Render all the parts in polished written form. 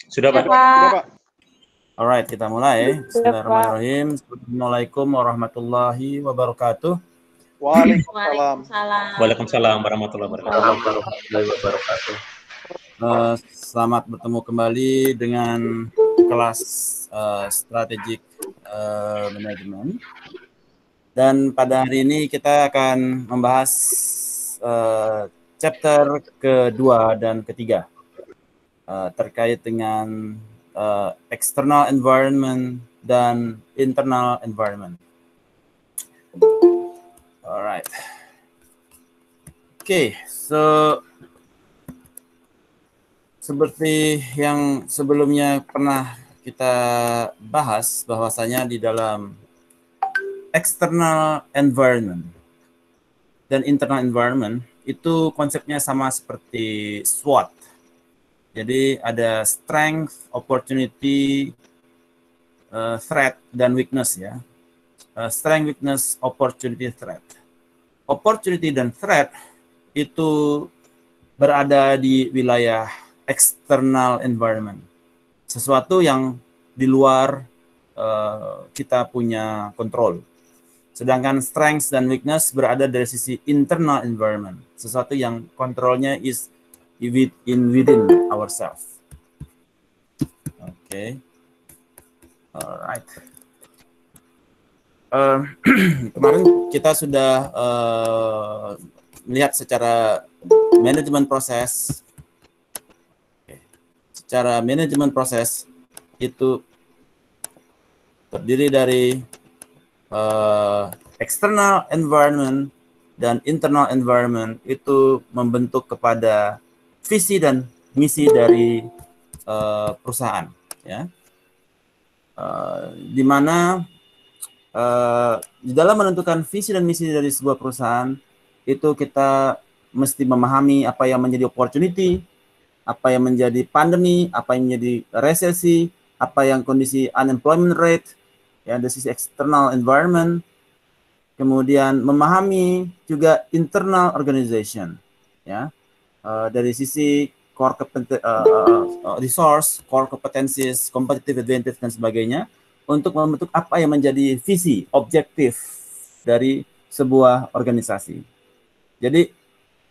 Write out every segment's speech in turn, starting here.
Sudah, Pak. Sudah, Pak. Alright, kita mulai. Bismillahirrahmanirrahim. Assalamualaikum warahmatullahi wabarakatuh. Waalaikumsalam. Waalaikumsalam warahmatullahi wabarakatuh. Selamat bertemu kembali dengan kelas strategic management. Dan pada hari ini kita akan membahas chapter kedua dan ketiga terkait dengan external environment dan internal environment. Alright. Okay, so seperti yang sebelumnya pernah kita bahas, bahwasanya di dalam external environment dan internal environment itu konsepnya sama seperti SWOT. Jadi ada strength, opportunity, threat, dan weakness ya. Strength, weakness, opportunity, threat. Opportunity dan threat itu berada di wilayah external environment. Sesuatu yang di luar kita punya kontrol. Sedangkan strength dan weakness berada dari sisi internal environment. Sesuatu yang kontrolnya is within ourselves. Okay. Alright. Kemarin kita sudah melihat secara manajemen proses. Secara manajemen proses itu terdiri dari external environment dan internal environment itu membentuk kepada visi dan misi dari perusahaan, ya. Di mana di dalam menentukan visi dan misi dari sebuah perusahaan itu kita mesti memahami apa yang menjadi opportunity, apa yang menjadi pandemi, apa yang menjadi resesi, apa yang kondisi unemployment rate, ya, dari sisi external environment. Kemudian memahami juga internal organization, ya, dari sisi core resource, core competencies, competitive advantage dan sebagainya, untuk membentuk apa yang menjadi visi, objektif dari sebuah organisasi. Jadi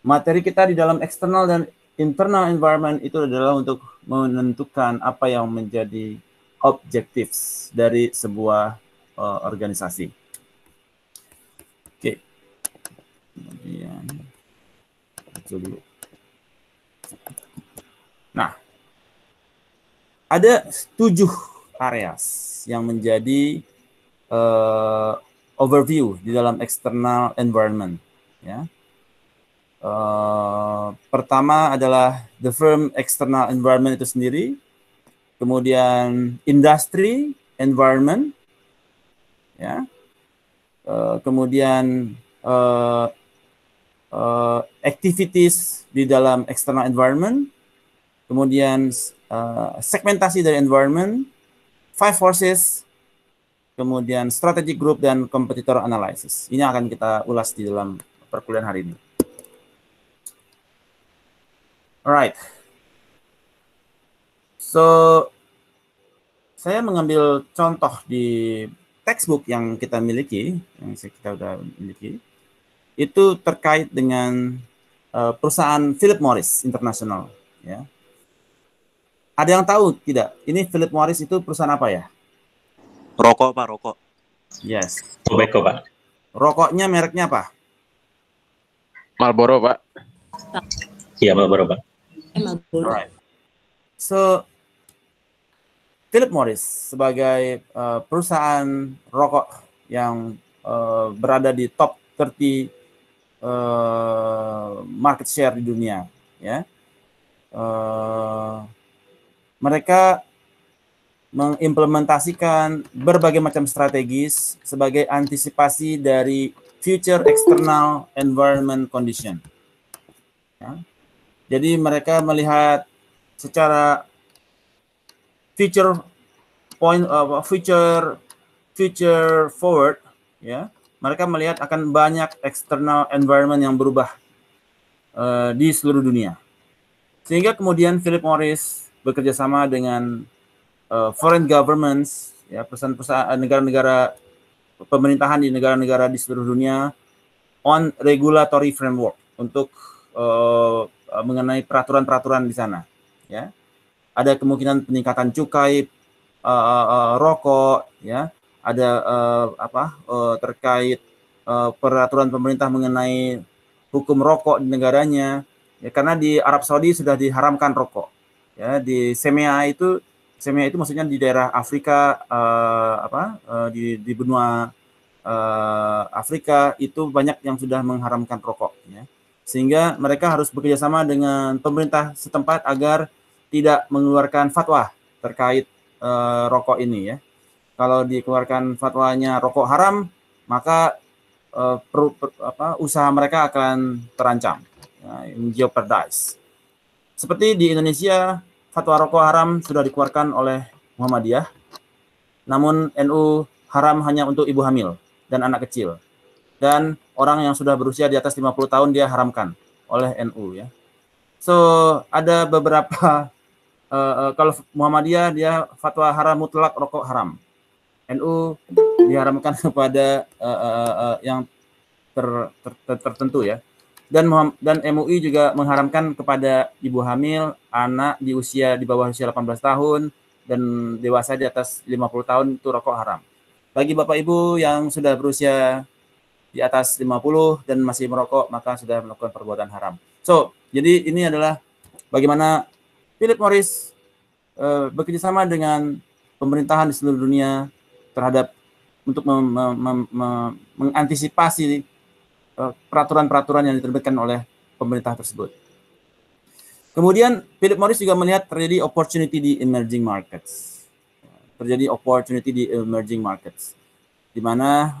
materi kita di dalam external dan internal environment itu adalah untuk menentukan apa yang menjadi objektif dari sebuah organisasi. Oke. Kemudian dulu. Nah, ada 7 areas yang menjadi overview di dalam external environment, ya. Pertama adalah the firm external environment itu sendiri, kemudian industry environment, ya, kemudian activities di dalam external environment, kemudian segmentasi dari environment, 5 forces, kemudian strategic group dan competitor analysis. Ini akan kita ulas di dalam perkuliahan hari ini. Alright. So, saya mengambil contoh di textbook yang kita miliki, yang kita sudah miliki, itu terkait dengan perusahaan Philip Morris International, ya. Ada yang tahu tidak? Ini Philip Morris itu perusahaan apa ya? Rokok, Pak, rokok. Yes. Tobacco, Pak. Rokoknya mereknya apa? Marlboro, Pak. Iya, Marlboro, Pak. Alright. So, Philip Morris sebagai perusahaan rokok yang berada di top 30 market share di dunia, ya. Mereka mengimplementasikan berbagai macam strategis sebagai antisipasi dari future external environment condition, ya. Jadi mereka melihat secara future forward, ya. Mereka melihat akan banyak external environment yang berubah di seluruh dunia. Sehingga kemudian Philip Morris bekerja sama dengan foreign governments, ya, perusahaan-perusahaan negara-negara pemerintahan di negara-negara di seluruh dunia on regulatory framework untuk mengenai peraturan-peraturan di sana, ya. Ada kemungkinan peningkatan cukai rokok, ya. Ada terkait peraturan pemerintah mengenai hukum rokok di negaranya, ya, karena di Arab Saudi sudah diharamkan rokok, ya. Di SEMEA itu maksudnya di daerah Afrika, di benua Afrika itu banyak yang sudah mengharamkan rokok, ya. Sehingga mereka harus bekerjasama dengan pemerintah setempat agar tidak mengeluarkan fatwa terkait rokok ini, ya. Kalau dikeluarkan fatwanya rokok haram, maka usaha mereka akan terancam, ya, jeopardize. Seperti di Indonesia, fatwa rokok haram sudah dikeluarkan oleh Muhammadiyah, namun NU haram hanya untuk ibu hamil dan anak kecil. Dan orang yang sudah berusia di atas 50 tahun dia haramkan oleh NU, ya. So, ada beberapa kalau Muhammadiyah dia fatwa haram mutlak rokok haram. NU diharamkan kepada yang tertentu, ya. Dan MUI juga mengharamkan kepada ibu hamil, anak di bawah usia 18 tahun dan dewasa di atas 50 tahun itu rokok haram. Bagi Bapak Ibu yang sudah berusia di atas 50 dan masih merokok, maka sudah melakukan perbuatan haram. So, jadi ini adalah bagaimana Philip Morris bekerjasama dengan pemerintahan di seluruh dunia terhadap untuk mengantisipasi peraturan-peraturan yang diterbitkan oleh pemerintah tersebut. Kemudian Philip Morris juga melihat terjadi opportunity di emerging markets. Terjadi opportunity di emerging markets, di mana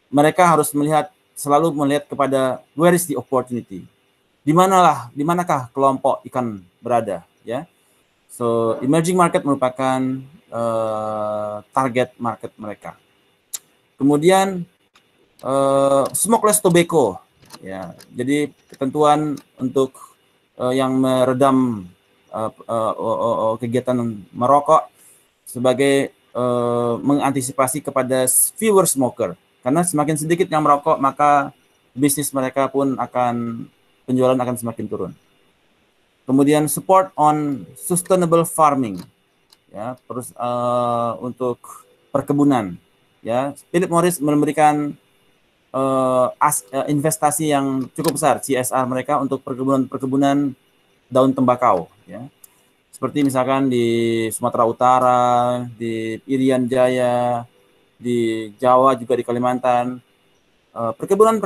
mereka harus selalu melihat kepada where is the opportunity, di manakah kelompok ikan berada, ya. So emerging market merupakan target market mereka. Kemudian smokeless tobacco, ya. Jadi ketentuan untuk yang meredam kegiatan merokok sebagai mengantisipasi kepada fewer smoker, karena semakin sedikit yang merokok maka bisnis mereka pun penjualan akan semakin turun. Kemudian support on sustainable farming, ya, terus untuk perkebunan, ya. Philip Morris memberikan investasi yang cukup besar CSR mereka untuk perkebunan daun tembakau, ya. Seperti misalkan di Sumatera Utara, di Irian Jaya, di Jawa juga di Kalimantan, perkebunan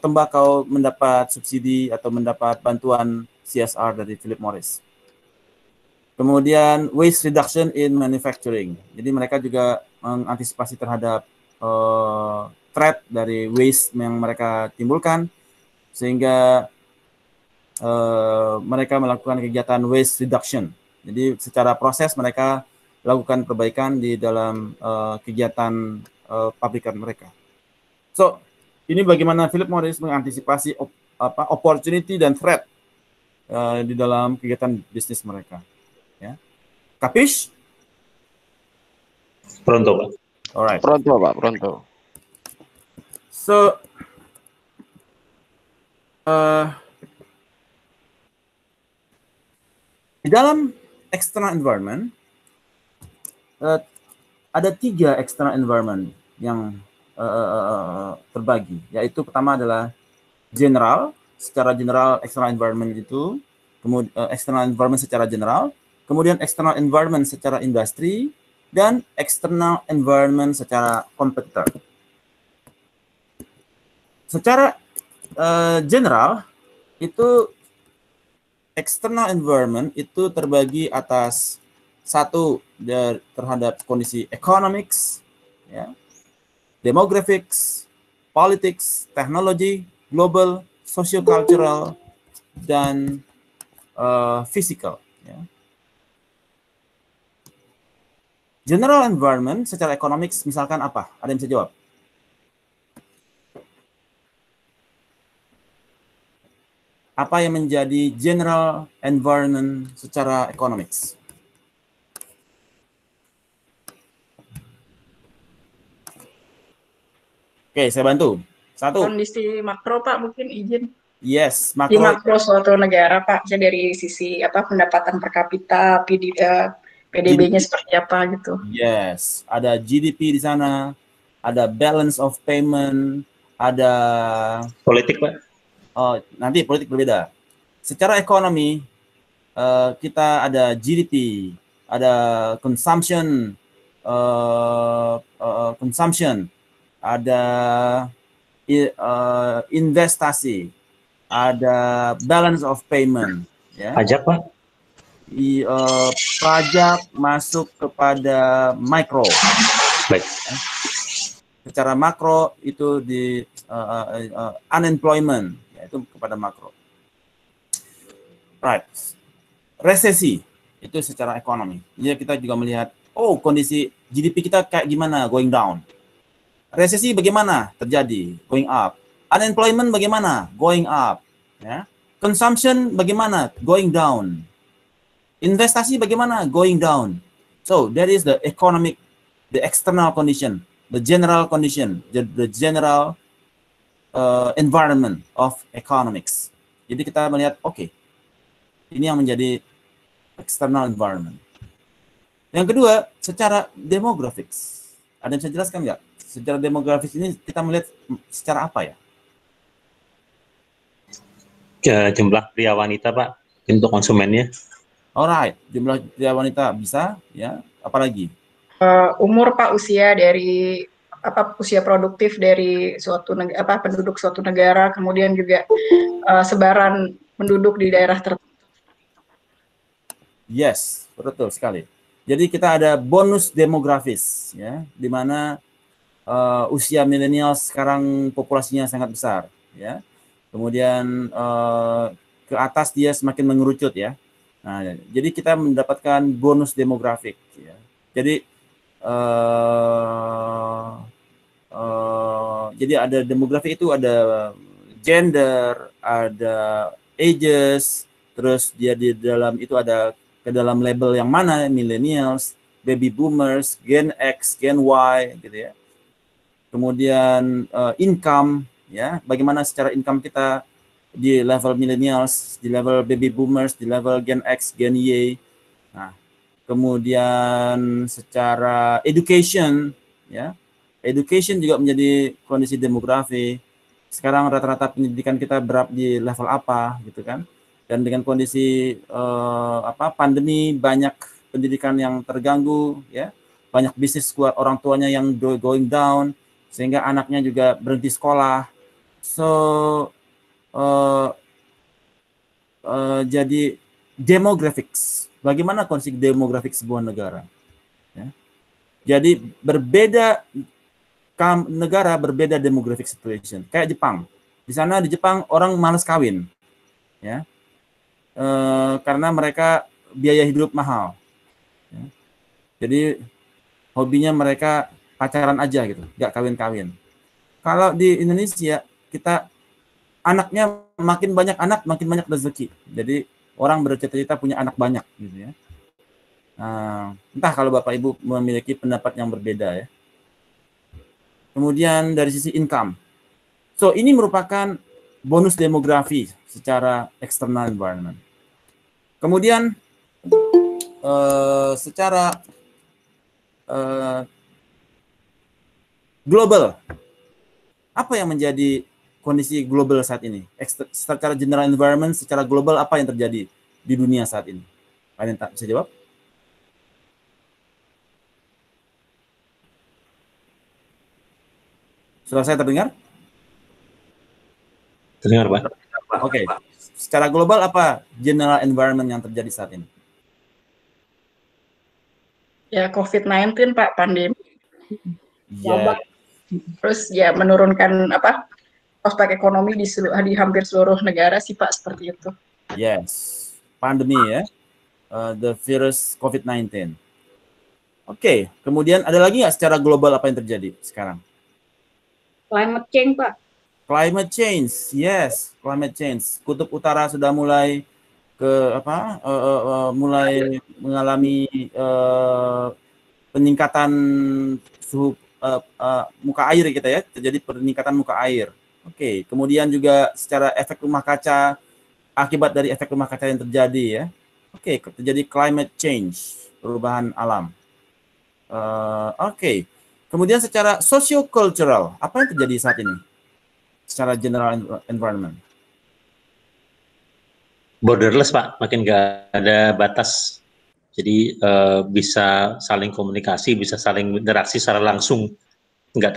tembakau mendapat subsidi atau mendapat bantuan CSR dari Philip Morris. Kemudian waste reduction in manufacturing. Jadi mereka juga mengantisipasi terhadap threat dari waste yang mereka timbulkan, sehingga mereka melakukan kegiatan waste reduction. Jadi secara proses mereka lakukan perbaikan di dalam kegiatan pabrikan mereka. So, ini bagaimana Philip Morris mengantisipasi opportunity dan threat di dalam kegiatan bisnis mereka. Ya. Kapish? Pronto, Pak. Alright. Pronto, Pak, pronto. So, di dalam external environment, ada 3 external environment yang terbagi, yaitu pertama adalah general, secara general external environment itu, kemudian external environment secara general, kemudian external environment secara industri, dan external environment secara kompetitor. Secara general, itu external environment itu terbagi atas satu terhadap kondisi economics, ya, demographics, politics, teknologi, global, socio-cultural, dan physical. Ya. General environment secara economics misalkan apa? Ada yang bisa jawab? apa yang menjadi general environment secara economics? Oke, saya bantu. Satu. Kondisi makro Pak, mungkin izin. Yes, Di makro. makro suatu negara Pak, jadi dari sisi pendapatan per kapita, PDB-nya seperti apa gitu. Yes, ada GDP di sana, ada balance of payment, ada Politik, Pak. oh, nanti politik berbeda. Secara ekonomi kita ada GDP, ada consumption, ada investasi, ada balance of payment, ya. Pajak, Pak. Pajak masuk kepada mikro. Baik. Secara makro itu di unemployment, yaitu kepada makro. Right. Resesi itu secara ekonomi. Jadi kita juga melihat, oh kondisi GDP kita kayak gimana, going down. Resesi bagaimana terjadi, going up. Unemployment bagaimana, going up. Ya. Consumption bagaimana, going down. Investasi bagaimana, going down. So that is the economic, the external condition, the general condition, the general environment of economics. Jadi kita melihat, oke, ini yang menjadi external environment. Yang kedua, secara demographics. Ada yang bisa jelaskan nggak? Secara demografis ini kita melihat secara apa ya? Jumlah pria wanita, Pak, untuk konsumennya. Alright, jumlah pria wanita bisa, ya. Apalagi? Umur Pak, usia dari usia produktif dari suatu penduduk suatu negara, kemudian juga sebaran penduduk di daerah tertentu. Yes, betul sekali. Jadi kita ada bonus demografis, ya, di mana usia milenial sekarang populasinya sangat besar, ya. Kemudian ke atas dia semakin mengerucut, ya. Nah, jadi kita mendapatkan bonus demografik, ya. Jadi jadi ada demografi itu ada gender, ada ages, terus dia di dalam itu ada ke dalam label yang mana, millennials, baby boomers, Gen X, Gen Y, gitu ya. Kemudian income, ya, bagaimana secara income kita di level millennials, di level baby boomers, di level Gen X, Gen Y. Nah, kemudian secara education, ya, education juga menjadi kondisi demografi. Sekarang rata-rata pendidikan kita berada di level apa, gitu kan? Dan dengan kondisi pandemi, banyak pendidikan yang terganggu, ya, banyak bisnis orang tuanya yang going down, sehingga anaknya juga berhenti sekolah. So jadi demographics, bagaimana kondisi demografik sebuah negara, ya. Jadi berbeda negara, berbeda demographic situation. Kayak Jepang, di sana di Jepang orang malas kawin, ya, karena mereka biaya hidup mahal, ya. Jadi hobinya mereka pacaran aja gitu, nggak kawin-kawin. Kalau di Indonesia kita anaknya makin banyak anak, makin banyak rezeki. Jadi orang bercita-cita punya anak banyak, gitu ya. Entah kalau Bapak Ibu memiliki pendapat yang berbeda, ya. Kemudian dari sisi income, so ini merupakan bonus demografi secara external environment. Kemudian secara global, apa yang menjadi kondisi global saat ini? Secara general environment, secara global apa yang terjadi di dunia saat ini? Ada yang bisa jawab? Suara saya terdengar? Terdengar, Pak. Oke. Secara global apa general environment yang terjadi saat ini? Ya, COVID-19 Pak, pandemi. Yeah. Terus ya menurunkan prospek ekonomi di hampir seluruh negara sih Pak, seperti itu. Yes, pandemi, ya, the virus COVID-19. Oke, kemudian ada lagi nggak secara global apa yang terjadi sekarang? Climate change, Pak. Climate change, yes, climate change. Kutub utara sudah mulai mulai mengalami peningkatan suhu muka air kita ya, terjadi peningkatan muka air. Oke, kemudian juga secara efek rumah kaca, akibat dari efek rumah kaca yang terjadi ya. Oke, terjadi climate change, perubahan alam. Oke, kemudian secara socio-cultural, apa yang terjadi saat ini? Secara general environment. Borderless Pak, makin nggak ada batas. Jadi bisa saling komunikasi, bisa saling interaksi secara langsung, nggak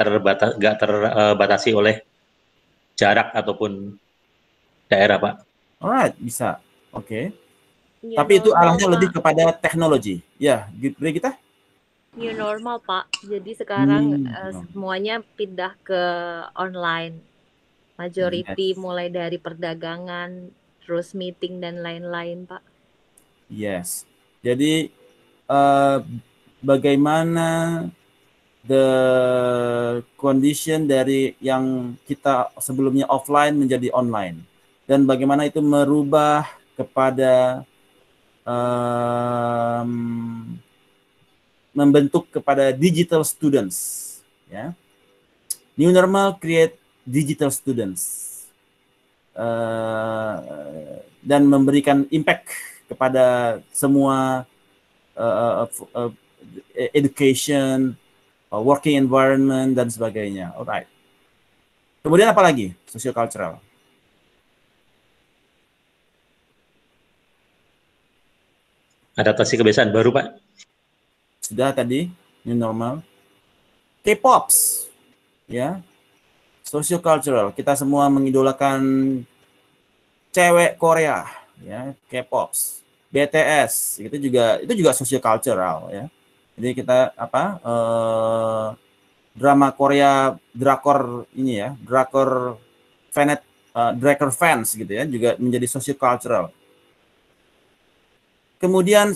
terbatasi oleh jarak ataupun daerah Pak. Alright, bisa. Oke. New Tapi itu normal, arahnya Pak. lebih kepada teknologi. Ya, kita? New normal, Pak. Jadi sekarang normal. semuanya pindah ke online. Majority Yes. mulai dari perdagangan, terus meeting dan lain-lain, Pak. Yes. Jadi bagaimana the condition dari yang kita sebelumnya offline menjadi online, dan bagaimana itu merubah kepada membentuk kepada digital students, ya. New normal create digital students dan memberikan impact kepada semua education, working environment dan sebagainya. Alright. Kemudian apa lagi? Socio-cultural. Adaptasi kebiasaan baru Pak. Sudah tadi new normal. K-pops, ya. Socio-cultural. Kita semua mengidolakan cewek Korea, ya. K-pops, BTS, itu juga socio-cultural, ya. Jadi kita drama Korea, drakor ini ya, drakor fans gitu ya, juga menjadi socio-cultural. Kemudian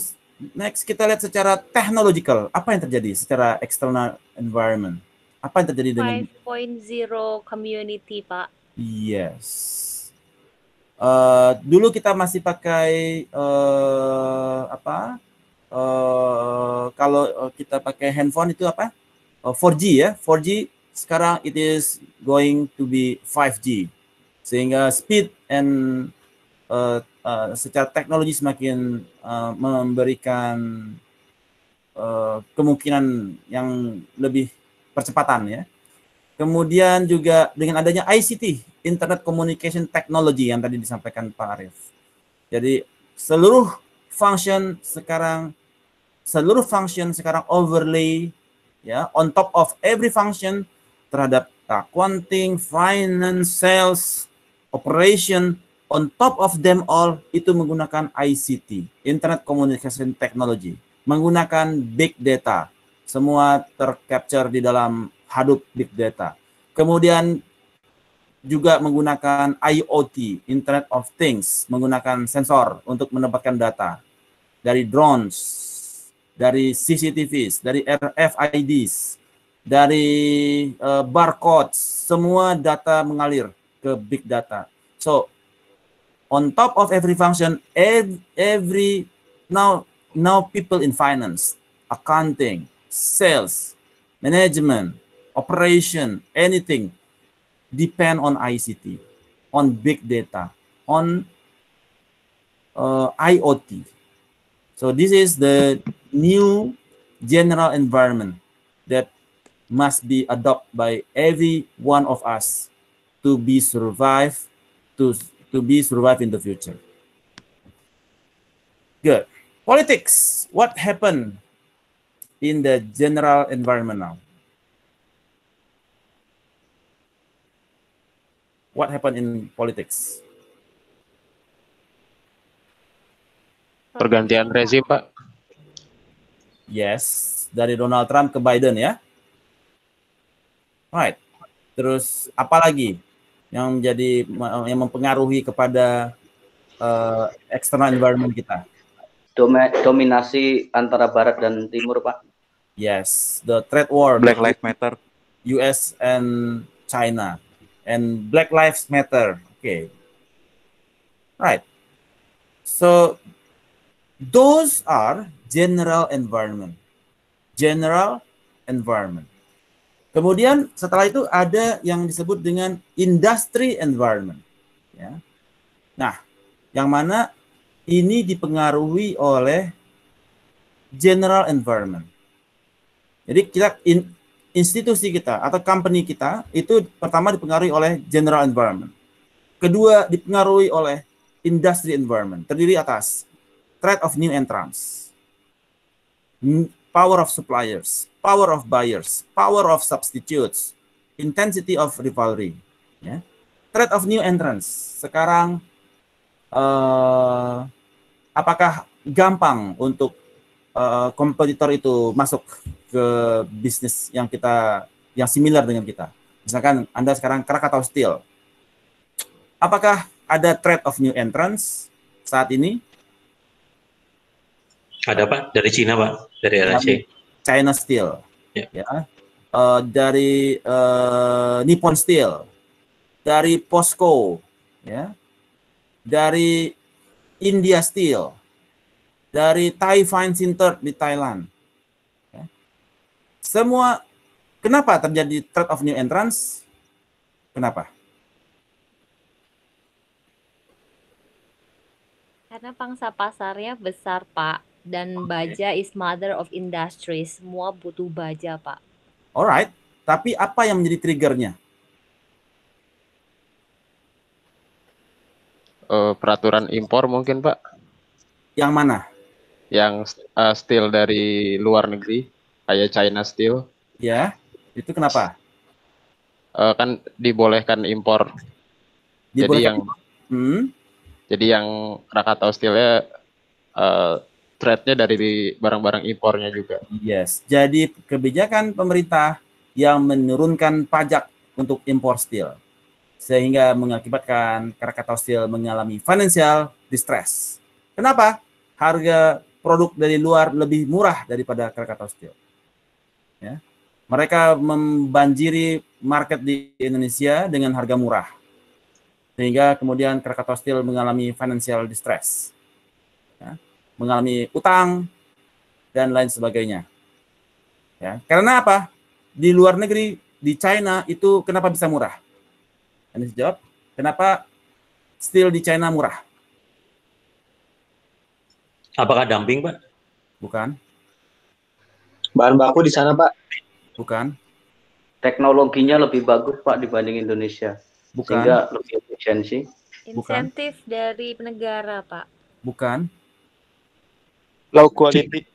next kita lihat secara technological, apa yang terjadi secara external environment? Apa yang terjadi dengan 5.0 community, Pak. Yes. Dulu kita masih pakai kalau kita pakai handphone itu apa? 4G ya. 4G sekarang it is going to be 5G. Sehingga speed and secara teknologi semakin memberikan kemungkinan yang lebih percepatan ya. Kemudian juga dengan adanya ICT, Internet Communication Technology yang tadi disampaikan Pak Arief. Jadi seluruh function sekarang overlay ya, on top of every function terhadap accounting, finance, sales, operation, on top of them all itu menggunakan ICT, Internet Communication Technology, menggunakan big data. Semua tercapture di dalam Hadoop Big Data. Kemudian juga menggunakan IoT, Internet of Things, menggunakan sensor untuk mendapatkan data dari drones, dari CCTVs, dari RFIDs, dari barcodes, semua data mengalir ke big data. So, on top of every function, every now people in finance, accounting, sales, management, operation, anything depend on ICT, on big data, on IoT. So this is the new general environment that must be adopted by every one of us to be survive in the future. Good. Politics. What happened in the general environment now? What happened in politics? Pergantian rezim, Pak. Yes, dari Donald Trump ke Biden ya. Right. Terus apa lagi yang mempengaruhi kepada external environment kita? Dominasi antara Barat dan Timur, Pak. Yes, the trade war. Black Lives Matter. US and China. and Black Lives Matter. Okay. Right. So those are general environment. General environment. Kemudian setelah itu ada yang disebut dengan industry environment. Ya. Nah, yang mana ini dipengaruhi oleh general environment. Jadi kita institusi kita atau company kita itu pertama dipengaruhi oleh general environment. Kedua dipengaruhi oleh industry environment. Terdiri atas threat of new entrants, power of suppliers, power of buyers, power of substitutes, intensity of rivalry. Ya. Threat of new entrants. Sekarang apakah gampang untuk kompetitor itu masuk ke bisnis yang similar dengan kita? Misalkan Anda sekarang Krakatau Steel. Apakah ada threat of new entrants saat ini? Ada Pak, dari Cina Pak, dari RRC. China Steel. Ya. Ya. Dari Nippon Steel. Dari POSCO. Ya. Dari India Steel. Dari Thai Fine Sinter di Thailand. Ya. Semua, kenapa terjadi threat of new entrants? Kenapa? Karena pangsa pasarnya besar, Pak. Dan baja is mother of industry. Semua butuh baja, Pak. Alright, tapi apa yang menjadi triggernya? Peraturan impor mungkin, Pak. Yang mana? Yang steel dari luar negeri, kayak China Steel. Ya, itu kenapa? Kan dibolehkan impor. Jadi yang Krakatau Steel-nya threat-nya dari barang-barang impornya juga. Yes, jadi kebijakan pemerintah yang menurunkan pajak untuk impor steel sehingga mengakibatkan Krakatau Steel mengalami financial distress. Kenapa? Harga produk dari luar lebih murah daripada Krakatau Steel. Ya. Mereka membanjiri market di Indonesia dengan harga murah. Sehingga kemudian Krakatau Steel mengalami financial distress. Ya. Mengalami utang dan lain sebagainya. Ya. Karena apa? Di luar negeri, di China itu kenapa bisa murah? Anda jawab, kenapa steel di China murah? Apakah dumping, Pak? Bukan. Bahan baku di sana, Pak. Bukan. Teknologinya lebih bagus, Pak, dibanding Indonesia. Bukan. Sehingga lebih efisiensi. Insentif dari negara, Pak. Bukan. Low quality.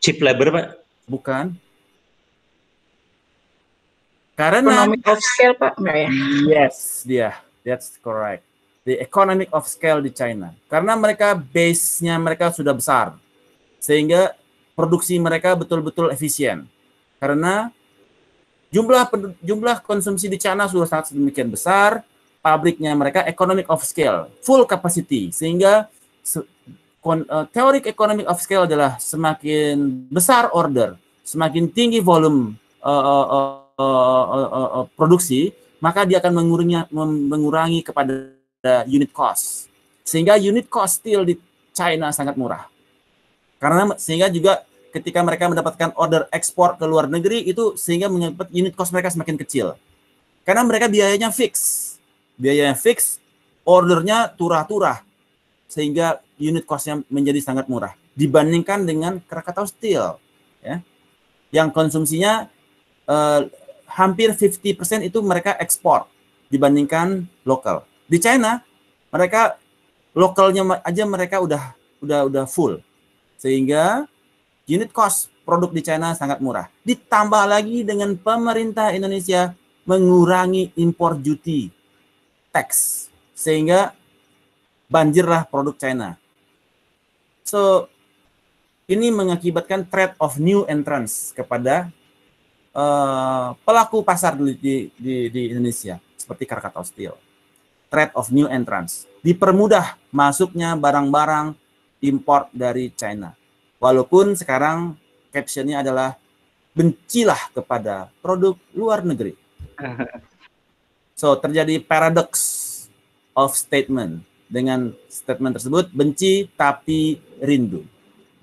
Cheap labor, Pak? Bukan. Karena Economic of scale, Pak, enggak ya? yes, that's correct. The economic of scale di China. Karena mereka base-nya mereka sudah besar. Sehingga produksi mereka betul-betul efisien. Karena jumlah konsumsi di China sudah sangat sedemikian besar, pabriknya mereka economic of scale, full capacity. Sehingga teoric economic of scale adalah semakin besar order, semakin tinggi volume produksi, maka dia akan mengurangi kepada unit cost. Sehingga unit cost steel di China sangat murah. Karena sehingga juga ketika mereka mendapatkan order ekspor ke luar negeri itu sehingga menyebabkan unit cost mereka semakin kecil. Karena mereka biayanya fix. Biayanya fix, ordernya turah-turah. Sehingga unit cost-nya menjadi sangat murah dibandingkan dengan Krakatau Steel, ya. Yang konsumsinya hampir 50% itu mereka ekspor dibandingkan lokal. Di China mereka lokalnya aja mereka udah full. Sehingga unit cost produk di China sangat murah. Ditambah lagi dengan pemerintah Indonesia mengurangi impor duty tax sehingga banjirlah produk China. So ini mengakibatkan threat of new entrants kepada pelaku pasar di Indonesia seperti Krakatau Steel. Threat of new entrants. Dipermudah masuknya barang-barang impor dari China. Walaupun sekarang captionnya adalah bencilah kepada produk luar negeri. So, terjadi paradox of statement. Dengan statement tersebut, benci tapi rindu.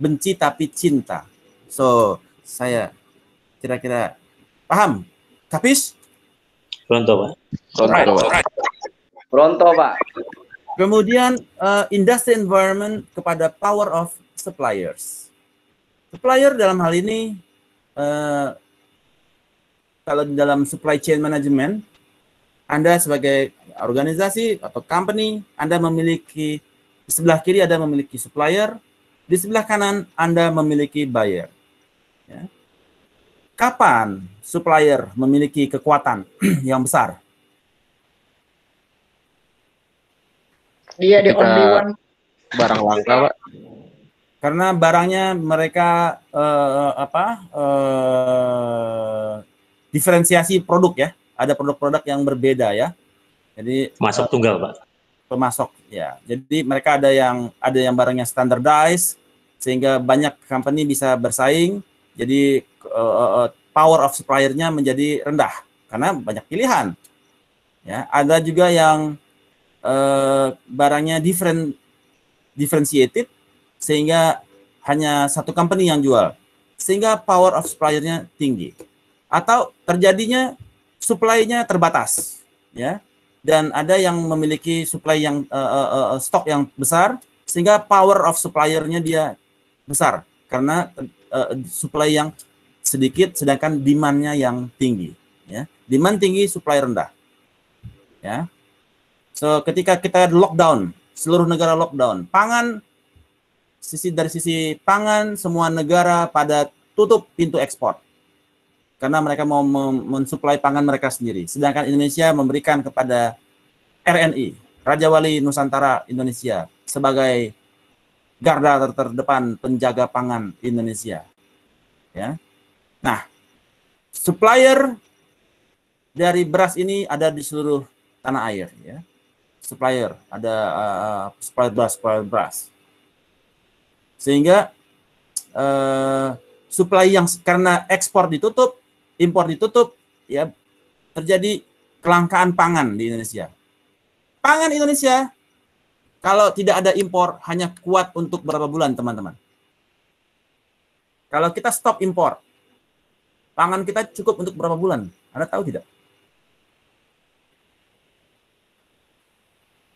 Benci tapi cinta. So, saya kira-kira paham? Kapis? Pronto, Pak. Pronto, Pak. Pronto, Pak. Kemudian industry environment kepada power of suppliers. Supplier dalam hal ini kalau di dalam supply chain management, Anda sebagai organisasi atau company, Anda memiliki di sebelah kiri Anda memiliki supplier, di sebelah kanan Anda memiliki buyer. Ya. Kapan supplier memiliki kekuatan yang besar? Dia the Ketika only one. barang langka, Pak. Karena barangnya mereka diferensiasi produk ya, ada produk-produk yang berbeda ya. Jadi Masuk tunggal, Pak. pemasok ya. Jadi mereka ada yang barangnya standardized sehingga banyak company bisa bersaing. Jadi power of supplier-nya menjadi rendah karena banyak pilihan. Ya, ada juga yang barangnya differentiated sehingga hanya satu company yang jual, sehingga power of supplier-nya tinggi. Atau terjadinya supply-nya terbatas, ya, dan ada yang memiliki supply yang stok yang besar, sehingga power of supplier-nya dia besar karena supply yang sedikit, sedangkan demand-nya yang tinggi. Ya, demand tinggi, supply rendah. Ya, so ketika kita lockdown, seluruh negara lockdown, dari sisi pangan, semua negara pada tutup pintu ekspor. Karena mereka mau mensuplai pangan mereka sendiri. Sedangkan Indonesia memberikan kepada RNI, Raja Wali Nusantara Indonesia, sebagai garda terdepan penjaga pangan Indonesia. Ya. Nah, supplier dari beras ini ada di seluruh tanah air. Ya. Supplier, ada supplier beras. Sehingga supply yang karena ekspor ditutup, impor ditutup, ya terjadi kelangkaan pangan di Indonesia. Pangan Indonesia kalau tidak ada impor hanya kuat untuk berapa bulan, teman-teman? Kalau kita stop impor, pangan kita cukup untuk berapa bulan? Anda tahu tidak?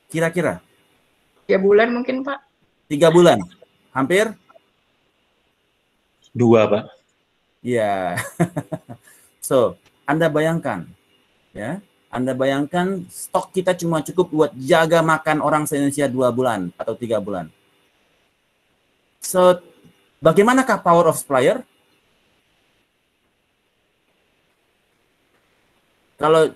Kira-kira? 3 bulan mungkin, Pak. 3 bulan. Hampir? 2, Pak. Ya. So, Anda bayangkan, ya. Anda bayangkan stok kita cuma cukup buat jaga makan orang se-Indonesia 2 bulan atau 3 bulan. So, bagaimanakah power of supplier? Kalau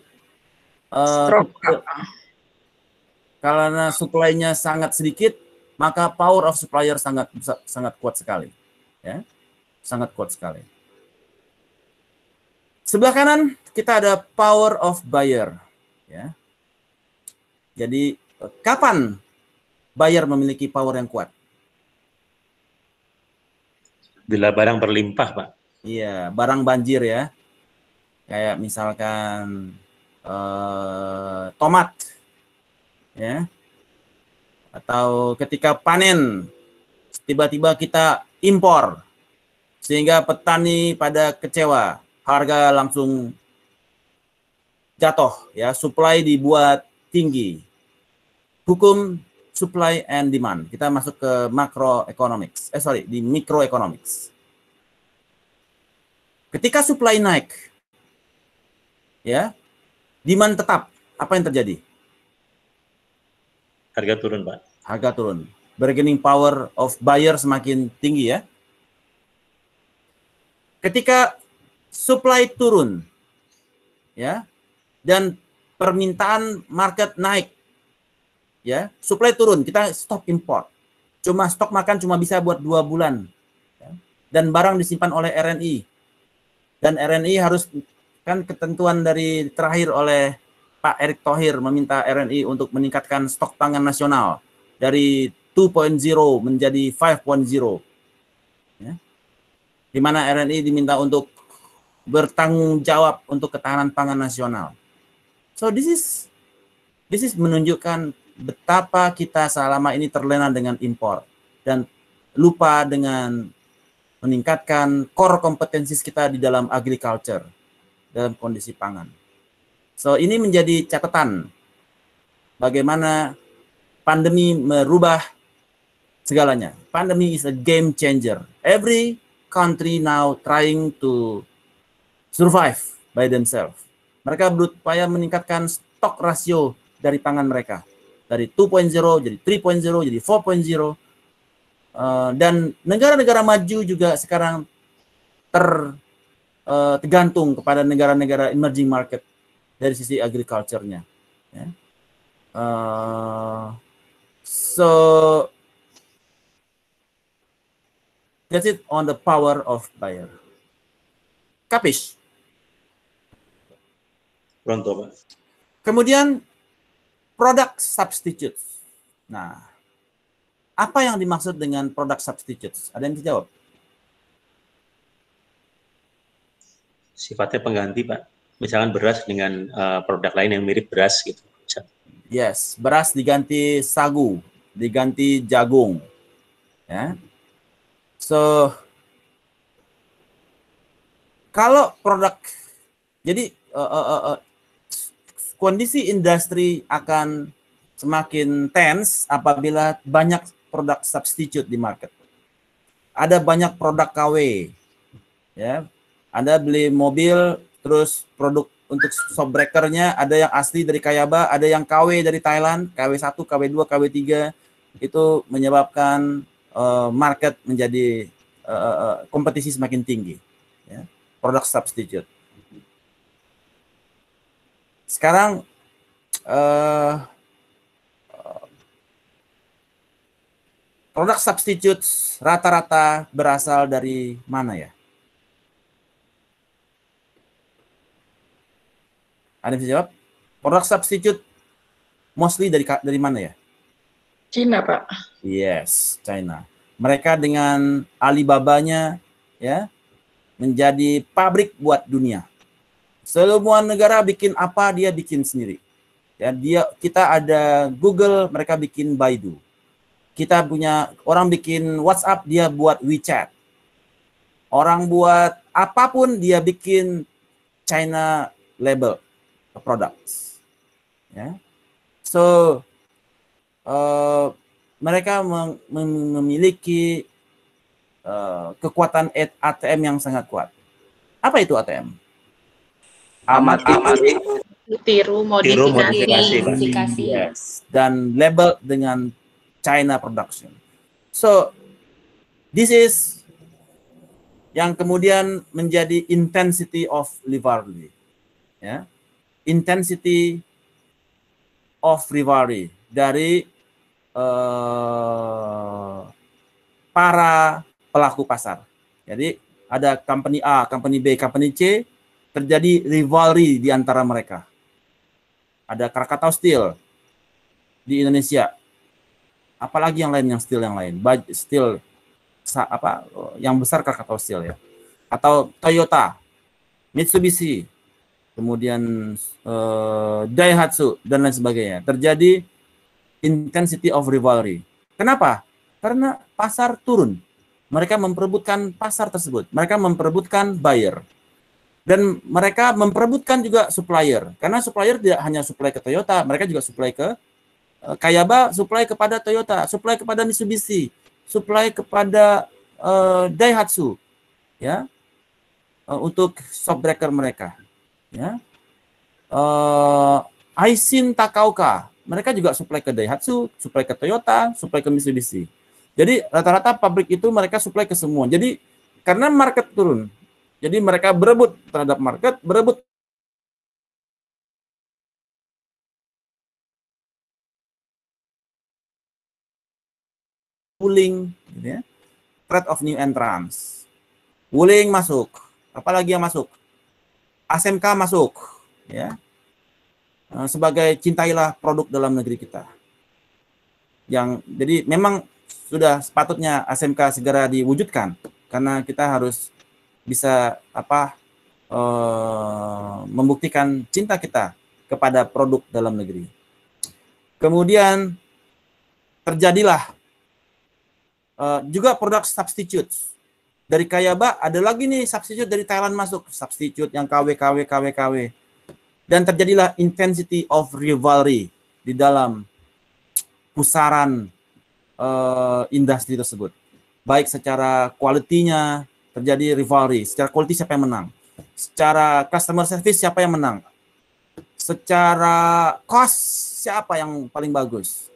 karena supply-nya sangat sedikit, maka power of supplier sangat kuat sekali. Ya. Sangat kuat sekali. Sebelah kanan kita ada power of buyer. Ya. Jadi kapan buyer memiliki power yang kuat? Bila barang berlimpah, Pak. Iya, barang banjir ya. Kayak misalkan tomat, ya. Atau ketika panen, tiba-tiba kita impor, sehingga petani pada kecewa, harga langsung jatuh, ya, supply dibuat tinggi. Hukum supply and demand. Kita masuk ke macroeconomics. Di microeconomics. Ketika supply naik, ya, demand tetap, apa yang terjadi? Harga turun, Pak. Harga turun. Bargaining power of buyer semakin tinggi ya. Ketika supply turun, ya, dan permintaan market naik, ya, supply turun, kita stop import. Cuma stok makan cuma bisa buat 2 bulan, ya, dan barang disimpan oleh RNI. Dan RNI harus, kan ketentuan dari terakhir oleh Pak Erick Thohir meminta RNI untuk meningkatkan stok pangan nasional dari 2.0 menjadi 5.0. Ya. Di mana RNI diminta untuk bertanggung jawab untuk ketahanan pangan nasional. So this is menunjukkan betapa kita selama ini terlena dengan impor dan lupa dengan meningkatkan core kompetensi kita di dalam agriculture, dalam kondisi pangan. So ini menjadi catatan bagaimana pandemi merubah segalanya. Pandemi is a game changer. Every country now trying to survive by themselves. Mereka berupaya meningkatkan stok rasio dari pangan mereka. Dari 2.0 jadi 3.0 jadi 4.0. Dan negara-negara maju juga sekarang tergantung kepada negara-negara emerging market dari sisi agriculture-nya. Ya. So that's it on the power of buyer. Kapish? Pronto, Pak. Kemudian product substitutes. Nah, apa yang dimaksud dengan product substitutes? Ada yang bisa jawab? Sifatnya pengganti, Pak. Misalkan beras dengan produk lain yang mirip beras gitu. Yes, beras diganti sagu, diganti jagung. Ya. So kalau produk, jadi kondisi industri akan semakin tense apabila banyak produk substitute di market. Ada banyak produk KW, ya. Anda beli mobil, terus produk untuk shock breaker-nya ada yang asli dari Kayaba, ada yang KW dari Thailand, KW1, KW2, KW3, itu menyebabkan market menjadi kompetisi semakin tinggi. Ya. Produk substitute. Sekarang produk substitute rata-rata berasal dari mana ya? Ada yang bisa jawab? Produk substitute mostly dari mana ya? Cina, Pak. Yes, China. Mereka dengan Alibaba-nya ya menjadi pabrik buat dunia. Semua negara bikin apa, dia bikin sendiri. Ya, kita ada Google, mereka bikin Baidu. Kita punya orang bikin WhatsApp, dia buat WeChat. Orang buat apapun, dia bikin China label products. Ya. So mereka memiliki kekuatan ATM yang sangat kuat. Apa itu ATM? Tiru, modifikasi. Yes. Dan label dengan China production. So this is yang kemudian menjadi intensity of rivalry. Ya. Intensity of rivalry dari para pelaku pasar. Jadi ada company A, company B, company C, terjadi rivalry di antara mereka. Ada Krakatau Steel di Indonesia. Apalagi yang lain, yang steel yang lain. Steel yang besar Krakatau Steel ya. Atau Toyota, Mitsubishi, kemudian Daihatsu dan lain sebagainya. Terjadi intensity of rivalry. Kenapa? Karena pasar turun. Mereka memperebutkan pasar tersebut. Mereka memperebutkan buyer. Dan mereka memperebutkan juga supplier. Karena supplier tidak hanya supply ke Toyota, mereka juga supply ke Kayaba, supply kepada Toyota, supply kepada Mitsubishi, supply kepada Daihatsu, ya, untuk shockbreaker mereka. Ya. Aisin Takauka, mereka juga supply ke Daihatsu, supply ke Toyota, supply ke Mitsubishi. Jadi rata-rata pabrik itu mereka supply ke semua. Jadi karena market turun, jadi mereka berebut terhadap market, berebut Wuling, gitu ya. Threat of new entrants. Wuling masuk, apalagi yang masuk? ASMK masuk, ya. Sebagai cintailah produk dalam negeri kita. Jadi memang sudah sepatutnya ASMK segera diwujudkan karena kita harus bisa membuktikan cinta kita kepada produk dalam negeri. Kemudian terjadilah juga produk substitute. Dari Kayaba ada lagi nih substitute dari Thailand masuk, substitute yang KW. Dan terjadilah intensity of rivalry di dalam pusaran industri tersebut. Baik secara kualitinya terjadi rivalry, secara quality siapa yang menang, secara customer service siapa yang menang, secara cost siapa yang paling bagus,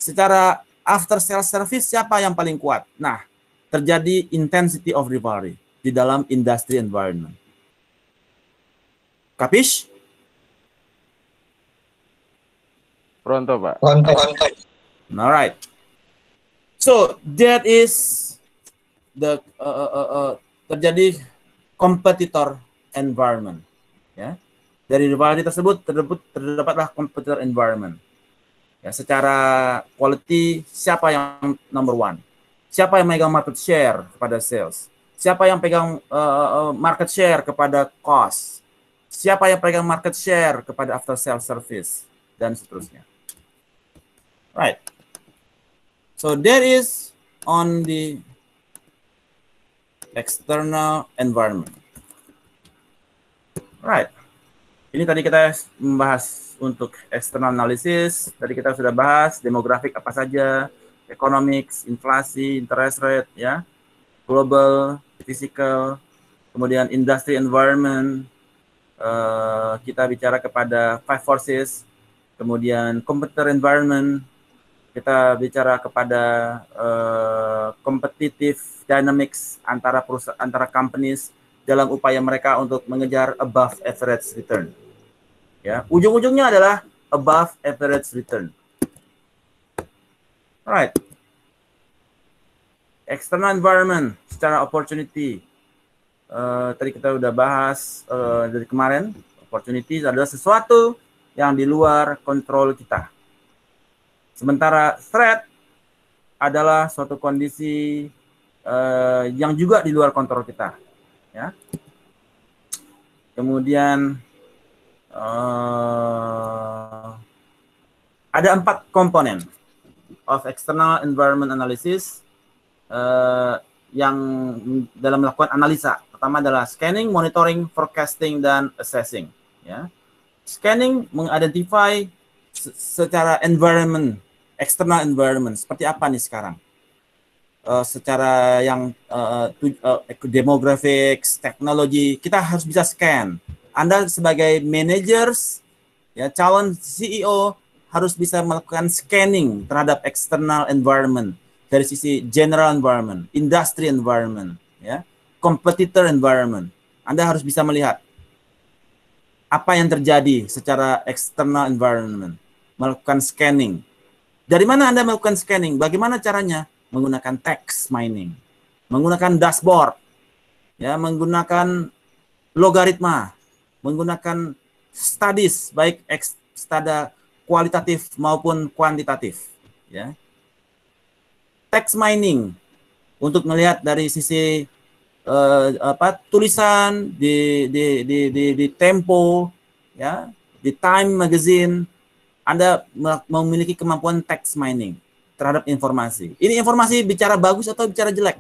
secara after sales service siapa yang paling kuat. Nah, terjadi intensity of rivalry di dalam industry environment. Kapish? Pronto, Pak. Alright. So that is the terjadi competitor environment. Ya, dari rivalry tersebut terdapatlah competitor environment. Ya, secara quality siapa yang number one? Siapa yang megang market share kepada sales? Siapa yang pegang market share kepada cost? Siapa yang pegang market share kepada after sales service? Dan seterusnya. Right. So that is on the external environment. Right. Ini tadi kita membahas untuk external analysis. Tadi kita sudah bahas demografik apa saja, economics, inflasi, interest rate, ya, global, physical, kemudian industry environment. Kita bicara kepada five forces, kemudian competitor environment. Kita bicara kepada competitive dynamics antara companies dalam upaya mereka untuk mengejar above average return. Ya, ujung-ujungnya adalah above average return. Right. External environment secara opportunity. Tadi kita udah bahas dari kemarin. Opportunity adalah sesuatu yang di luar kontrol kita. Sementara threat adalah suatu kondisi yang juga di luar kontrol kita. Ya. Kemudian ada 4 komponen of external environment analysis yang dalam melakukan analisa. Pertama adalah scanning, monitoring, forecasting, dan assessing. Ya. Scanning mengidentify secara environment, external environment, seperti apa nih sekarang. Secara yang demographics, teknologi, kita harus bisa scan. Anda sebagai managers, ya, calon CEO harus bisa melakukan scanning terhadap external environment dari sisi general environment, industry environment, ya, competitor environment. Anda harus bisa melihat apa yang terjadi secara external environment, melakukan scanning. Dari mana Anda melakukan scanning? Bagaimana caranya? Menggunakan text mining, menggunakan dashboard, ya, menggunakan logaritma, menggunakan studies baik study kualitatif maupun kuantitatif, ya. Text mining untuk melihat dari sisi tulisan di Tempo, ya, di Time Magazine, Anda memiliki kemampuan text mining terhadap informasi. Ini informasi bicara bagus atau bicara jelek?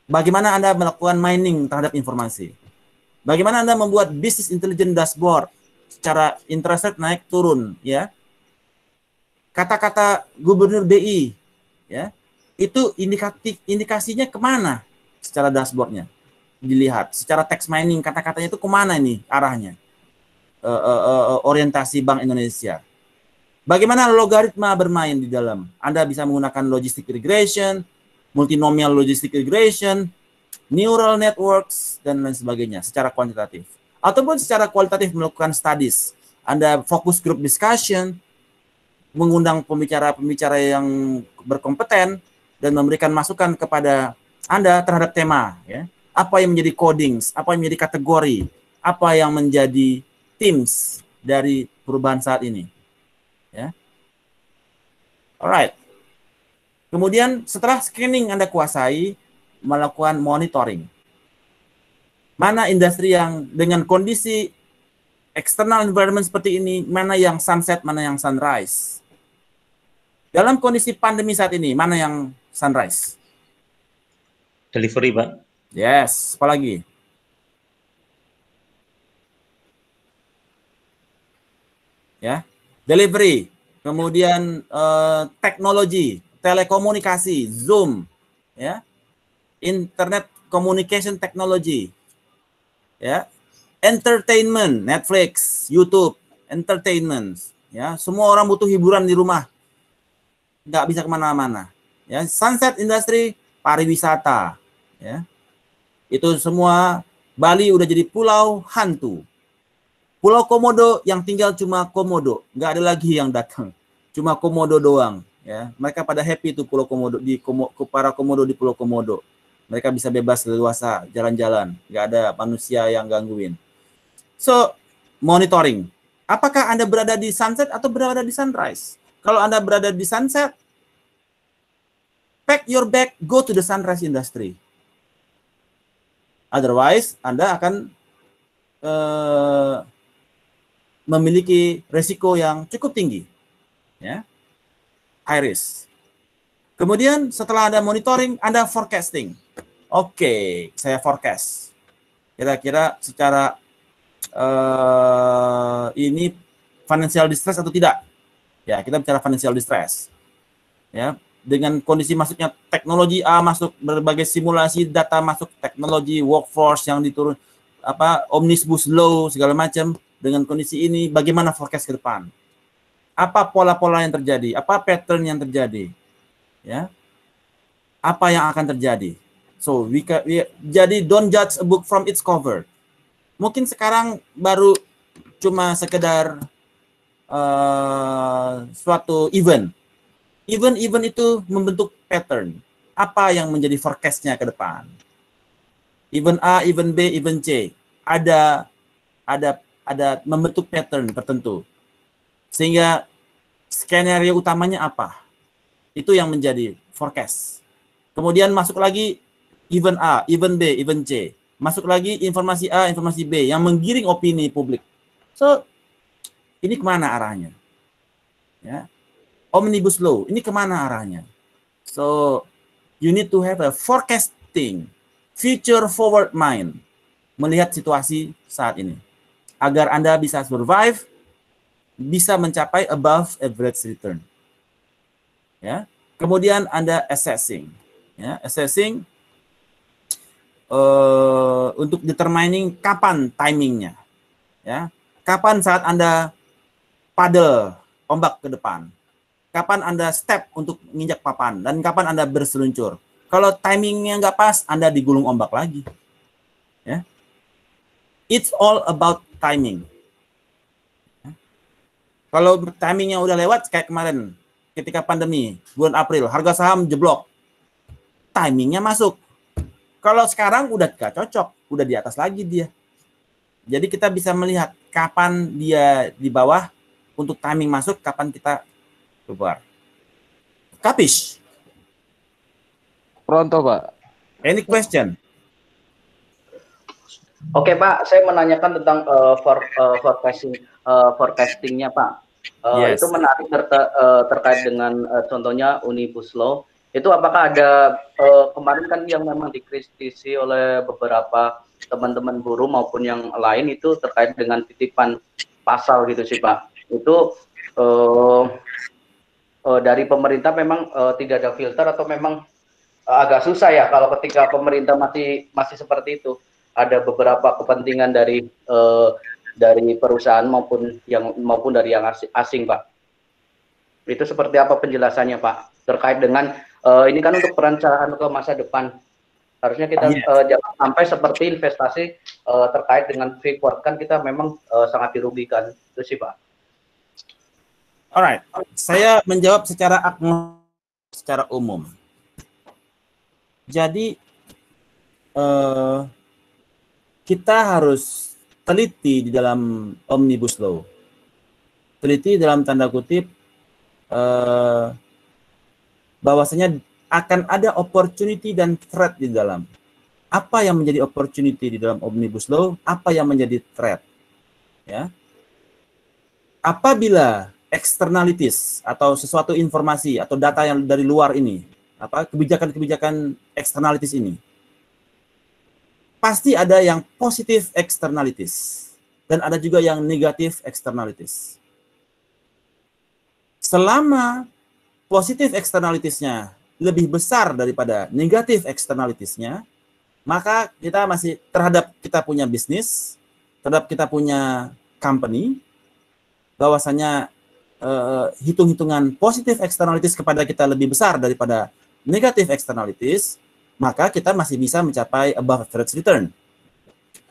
Bagaimana Anda melakukan mining terhadap informasi? Bagaimana Anda membuat business intelligence dashboard secara interest rate naik turun, ya? Kata-kata Gubernur BI, ya, itu indikasinya kemana secara dashboardnya? Dilihat secara text mining, kata-katanya itu kemana ini arahnya? Orientasi Bank Indonesia. Bagaimana logaritma bermain di dalam? Anda bisa menggunakan logistic regression, multinomial logistic regression, neural networks, dan lain sebagainya secara kuantitatif. Ataupun secara kualitatif melakukan studies. Anda fokus group discussion, mengundang pembicara-pembicara yang berkompeten, dan memberikan masukan kepada Anda terhadap tema. Ya. Apa yang menjadi codings, apa yang menjadi kategori, apa yang menjadi themes dari perubahan saat ini. Ya. Alright. Kemudian setelah scanning Anda kuasai, melakukan monitoring. Mana industri yang dengan kondisi external environment seperti ini, mana yang sunset, mana yang sunrise. Dalam kondisi pandemi saat ini, mana yang sunrise? Delivery, Pak. Yes, apalagi? Ya, delivery, kemudian teknologi, telekomunikasi, Zoom, ya, internet communication technology, ya, entertainment, Netflix, YouTube, entertainment, ya, semua orang butuh hiburan di rumah, nggak bisa kemana-mana, ya, sunset industry, pariwisata, ya, itu semua. Bali udah jadi pulau hantu. Pulau Komodo yang tinggal cuma Komodo, nggak ada lagi yang datang, cuma Komodo doang. Ya, mereka pada happy tuh Pulau Komodo para Komodo di Pulau Komodo. Mereka bisa bebas leluasa jalan-jalan, nggak ada manusia yang gangguin. So, monitoring. Apakah Anda berada di sunset atau berada di sunrise? Kalau Anda berada di sunset, pack your bag, go to the sunrise industry. Otherwise, Anda akan memiliki resiko yang cukup tinggi, ya, high risk. Kemudian setelah Anda monitoring, Anda forecasting. Oke, saya forecast. Kira-kira secara ini financial distress atau tidak? Ya, kita bicara financial distress. Ya, dengan kondisi masuknya teknologi A masuk, berbagai simulasi data masuk, teknologi workforce yang diturun, omnibus law segala macam. Dengan kondisi ini, bagaimana forecast ke depan? Apa pola-pola yang terjadi? Apa pattern yang terjadi? Ya, apa yang akan terjadi? So, jadi don't judge a book from its cover. Mungkin sekarang baru cuma sekedar suatu event. Event itu membentuk pattern. Apa yang menjadi forecast-nya ke depan? Event A, event B, event C. Ada membentuk pattern tertentu. Sehingga skenario utamanya apa? Itu yang menjadi forecast. Kemudian masuk lagi event A, event B, event C. Masuk lagi informasi A, informasi B yang menggiring opini publik. So, ini kemana arahnya? Ya. Omnibus law, ini kemana arahnya? So, you need to have a forecasting, future forward mind, melihat situasi saat ini. Agar Anda bisa survive, bisa mencapai above average return. Ya. Kemudian Anda assessing. Ya, assessing untuk determining kapan timingnya. Ya. Kapan saat Anda paddle ombak ke depan. Kapan Anda step untuk menginjak papan. Dan kapan Anda berseluncur. Kalau timingnya nggak pas, Anda digulung ombak lagi. Ya. It's all about timing. Kalau timingnya udah lewat, kayak kemarin ketika pandemi, bulan April, harga saham jeblok. Timingnya masuk. Kalau sekarang udah gak cocok, udah di atas lagi dia. Jadi kita bisa melihat kapan dia di bawah untuk timing masuk, kapan kita keluar. Kapis? Pronto, Pak. Any question? Oke Pak, saya menanyakan tentang forecastingnya Pak. Yes. Itu menarik terkait dengan contohnya Omnibus Law. Itu apakah ada kemarin kan yang memang dikritisi oleh beberapa teman-teman buruh maupun yang lain itu terkait dengan titipan pasal gitu sih Pak. Itu dari pemerintah memang tidak ada filter atau memang agak susah ya kalau ketika pemerintah masih seperti itu. Ada beberapa kepentingan dari perusahaan maupun dari yang asing, Pak. Itu seperti apa penjelasannya, Pak? Terkait dengan ini kan untuk perencanaan ke masa depan. Harusnya kita jangan sampai seperti investasi terkait dengan freeport, kan kita memang sangat dirugikan. Itu sih, Pak. Alright, saya menjawab secara umum. Jadi kita harus teliti di dalam Omnibus Law. Teliti dalam tanda kutip bahwasanya akan ada opportunity dan threat di dalam. Apa yang menjadi opportunity di dalam Omnibus Law, apa yang menjadi threat. Ya. apabila externalities atau sesuatu informasi atau data yang dari luar ini, kebijakan-kebijakan externalities ini, pasti ada yang positif externalities dan ada juga yang negatif externalities. Selama positif externalities-nya lebih besar daripada negatif externalities-nya, maka kita masih terhadap kita punya bisnis, terhadap kita punya company, bahwasanya hitung-hitungan positif externalities kepada kita lebih besar daripada negatif externalities, maka kita masih bisa mencapai above average return.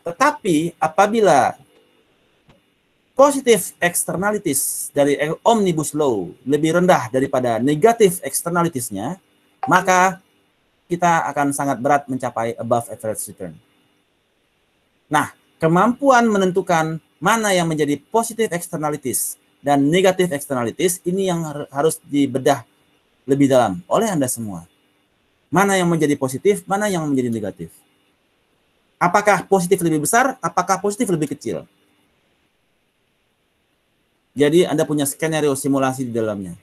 Tetapi apabila positif externalities dari omnibus law lebih rendah daripada negatif externalities-nya, maka kita akan sangat berat mencapai above average return. Nah, kemampuan menentukan mana yang menjadi positif externalities dan negatif externalities ini yang harus dibedah lebih dalam oleh Anda semua. Mana yang menjadi positif, mana yang menjadi negatif. Apakah positif lebih besar, apakah positif lebih kecil? Jadi Anda punya skenario simulasi di dalamnya.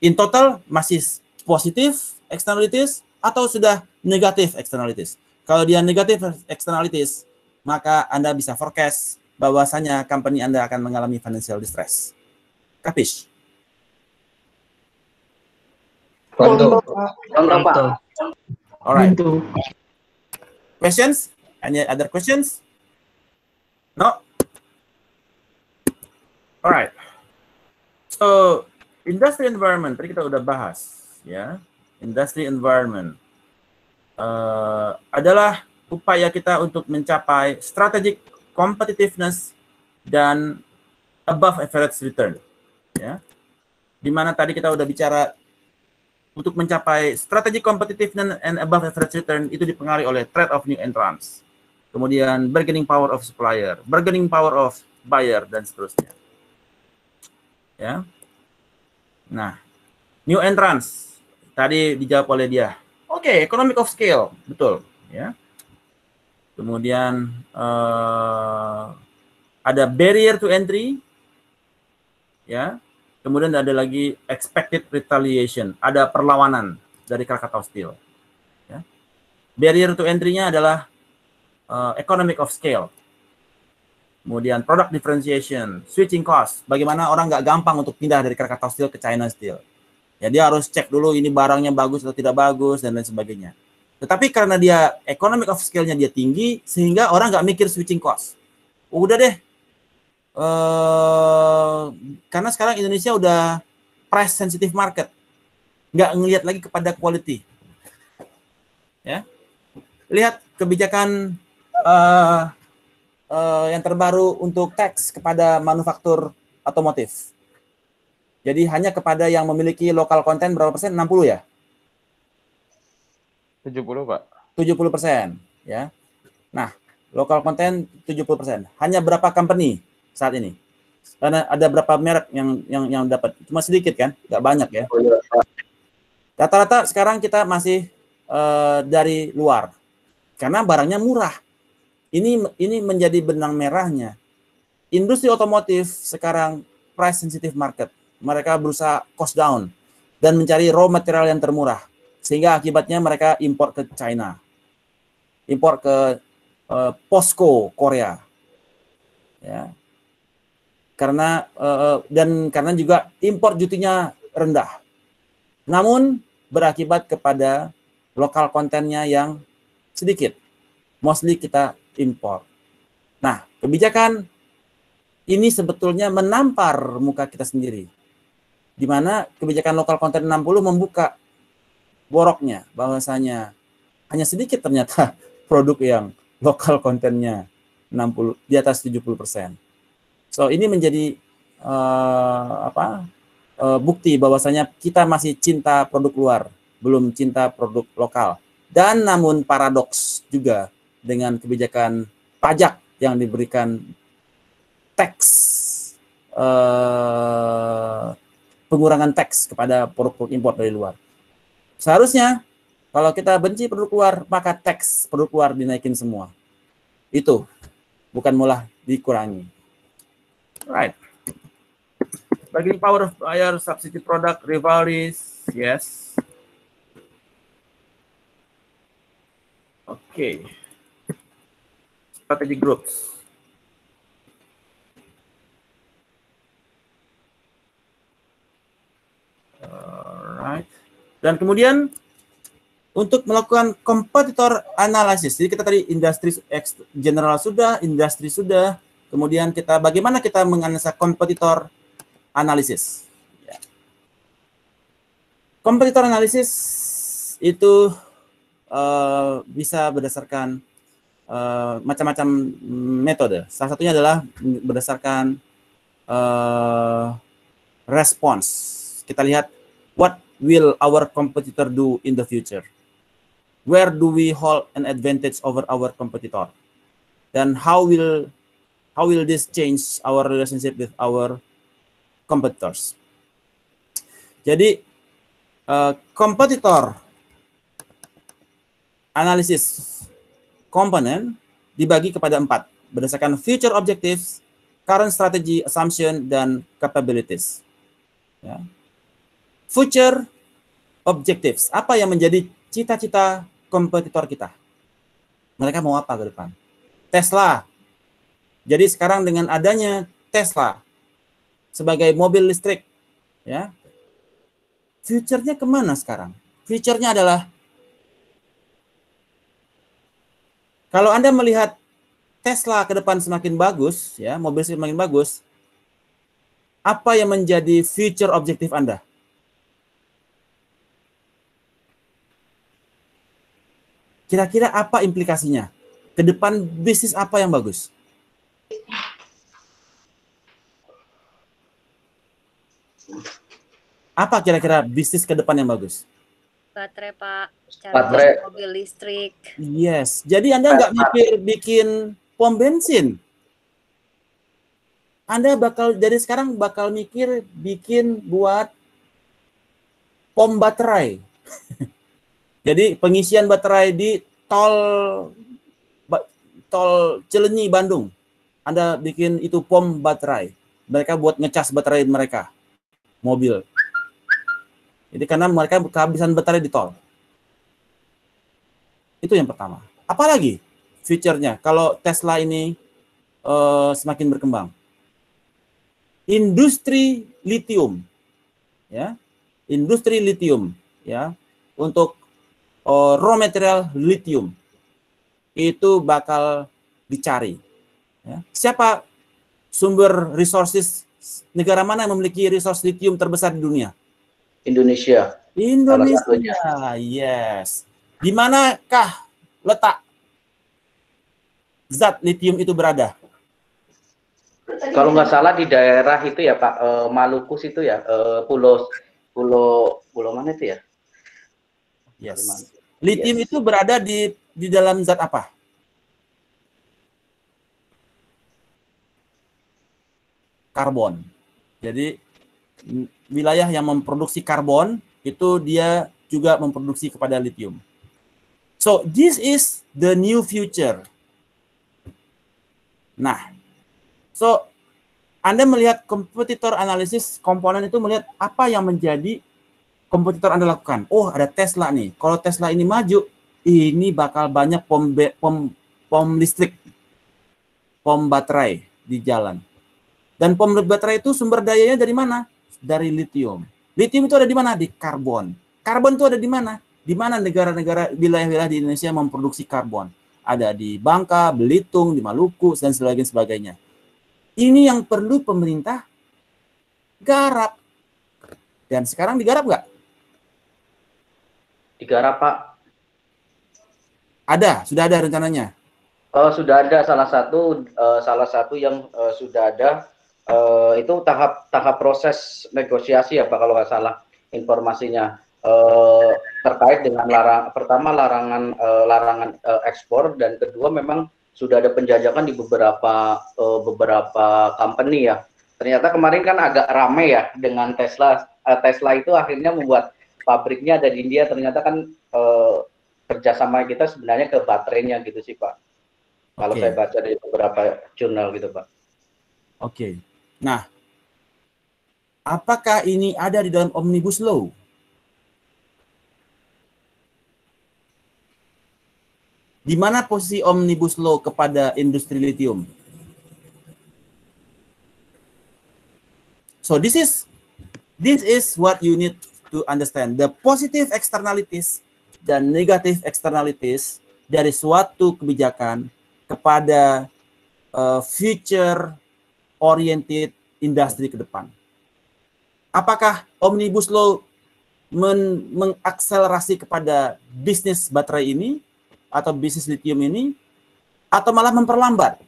In total masih positif externalities atau sudah negatif externalities? Kalau dia negatif externalities, maka Anda bisa forecast bahwasanya company Anda akan mengalami financial distress. Kapish? Contoh, Pak. Alright. Questions? Any other questions? No? Alright. So, industry environment, tadi kita udah bahas, ya. Industry environment adalah upaya kita untuk mencapai strategic competitiveness dan above average return, ya. Dimana tadi kita udah bicara untuk mencapai strategic competitiveness and above average return itu dipengaruhi oleh threat of new entrants, kemudian bargaining power of supplier, bargaining power of buyer, dan seterusnya. Ya. Nah, new entrants tadi dijawab oleh dia. Oke, economic of scale, betul, ya. Kemudian ada barrier to entry, ya. Kemudian ada lagi expected retaliation, ada perlawanan dari Krakatau Steel. Ya. Barrier to entry-nya adalah economic of scale. Kemudian product differentiation, switching cost. Bagaimana orang nggak gampang untuk pindah dari Krakatau Steel ke China Steel. Ya, dia harus cek dulu ini barangnya bagus atau tidak bagus dan lain sebagainya. Tetapi karena dia economic of scale-nya dia tinggi, sehingga orang nggak mikir switching cost. Udah deh, karena sekarang Indonesia udah price sensitive market, nggak ngelihat lagi kepada quality. Ya, lihat kebijakan yang terbaru untuk tax kepada manufaktur otomotif. Jadi hanya kepada yang memiliki lokal konten berapa persen? 60 ya? 70, Pak. 70%, ya. Nah, lokal konten 70%. Hanya berapa company saat ini? Karena ada berapa merek yang dapat? Cuma sedikit kan? Nggak banyak ya. Rata-rata sekarang kita masih dari luar. Karena barangnya murah. Ini menjadi benang merahnya. Industri otomotif sekarang price sensitive market. Mereka berusaha cost down dan mencari raw material yang termurah. Sehingga akibatnya mereka impor ke China. Impor ke POSCO Korea. Ya. Karena karena juga impor jutinya rendah. Namun berakibat kepada lokal kontennya yang sedikit. Mostly kita impor. Nah, kebijakan ini sebetulnya menampar muka kita sendiri. Di mana kebijakan lokal konten 60 membuka boroknya, bahwasanya hanya sedikit ternyata produk yang lokal kontennya 60 di atas 70%. So ini menjadi bukti bahwasanya kita masih cinta produk luar, belum cinta produk lokal. Dan namun paradoks juga dengan kebijakan pajak yang diberikan tax pengurangan tax kepada produk impor dari luar. Seharusnya kalau kita benci produk luar, maka tax produk luar dinaikin semua. Itu bukan malah dikurangi. Right. Bargaining power of buyer, substitute product, rivalries, yes. Okay. Strategy groups. Alright. Dan kemudian untuk melakukan competitor analysis. Jadi kita tadi industri general sudah, industri sudah. Kemudian kita bagaimana kita menganalisa competitor analysis. Ya. Competitor analysis itu bisa berdasarkan macam-macam metode. Salah satunya adalah berdasarkan response. Kita lihat what will our competitor do in the future. Where do we hold an advantage over our competitor? Dan how will this change our relationship with our competitors? Jadi competitor analisis komponen dibagi kepada 4 berdasarkan future objectives, current strategy, assumption, dan capabilities. Ya. Future objectives, apa yang menjadi cita-cita kompetitor kita? Mereka mau apa ke depan? Tesla. Jadi sekarang dengan adanya Tesla sebagai mobil listrik, ya, future-nya kemana sekarang? Future-nya adalah kalau Anda melihat Tesla ke depan semakin bagus, ya, mobil semakin bagus, apa yang menjadi future objektif Anda? Kira-kira apa implikasinya? Ke depan bisnis apa yang bagus? Apa kira-kira bisnis ke depan yang bagus? Baterai, Pak. Baterai. Mobil listrik. Yes. Jadi Anda nggak mikir bikin pom bensin. Anda dari sekarang bakal mikir bikin buat pom baterai. Jadi pengisian baterai di tol Cilenyi Bandung. Anda bikin itu pom baterai. Mereka buat ngecas baterai mereka. Mobil. Jadi karena mereka kehabisan baterai di tol. Itu yang pertama. Apalagi fiturnya kalau Tesla ini semakin berkembang? Industri lithium. Ya. Industri lithium, ya. Untuk raw material lithium itu bakal dicari. Ya. Siapa sumber resources, negara mana yang memiliki resource lithium terbesar di dunia? Indonesia. Yes. Di manakah letak zat lithium itu berada? Kalau nggak salah di daerah itu ya Pak, Maluku situ ya, pulau mana itu ya? Yes. Lithium itu berada di dalam zat apa? Karbon. Jadi wilayah yang memproduksi karbon itu dia juga memproduksi kepada lithium. So this is the new future. Nah, so Anda melihat kompetitor analisis komponen itu melihat apa yang menjadi kompetitor Anda lakukan. Oh, ada Tesla nih. Kalau Tesla ini maju, ini bakal banyak pom listrik, pom baterai di jalan. Dan pom baterai itu sumber dayanya dari mana? Dari lithium. Lithium itu ada di mana? Di karbon. Karbon itu ada di mana? Di mana negara-negara, wilayah-wilayah di Indonesia memproduksi karbon? Ada di Bangka, Belitung, di Maluku, dan sebagainya. Ini yang perlu pemerintah garap. Dan sekarang digarap nggak? Digarap, Pak. Sudah ada rencananya? Sudah ada salah satu yang sudah ada. Itu tahap proses negosiasi ya Pak, kalau nggak salah informasinya, terkait dengan larangan ekspor, dan kedua memang sudah ada penjajakan di beberapa company ya. Ternyata kemarin kan agak ramai ya dengan Tesla. Tesla itu akhirnya membuat pabriknya ada di India. Ternyata kan kerjasama kita sebenarnya ke baterainya gitu sih Pak. Kalau saya baca dari beberapa jurnal gitu Pak. Oke. Nah, Apakah ini ada di dalam Omnibus Law? Di mana posisi Omnibus Law kepada industri lithium? So this is what you need to understand. The positive externalities dan negative externalities dari suatu kebijakan kepada future oriented industri ke depan. Apakah Omnibus Law mengakselerasi kepada bisnis baterai ini atau bisnis lithium ini, atau malah memperlambat?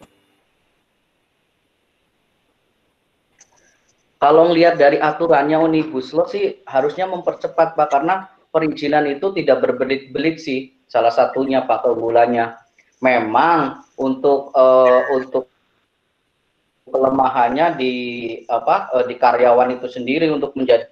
Kalau ngelihat dari aturannya Omnibus Law sih harusnya mempercepat Pak, karena perizinan itu tidak berbelit-belit sih. Salah satunya Pak keunggulannya. Memang untuk kelemahannya di karyawan itu sendiri untuk menjadi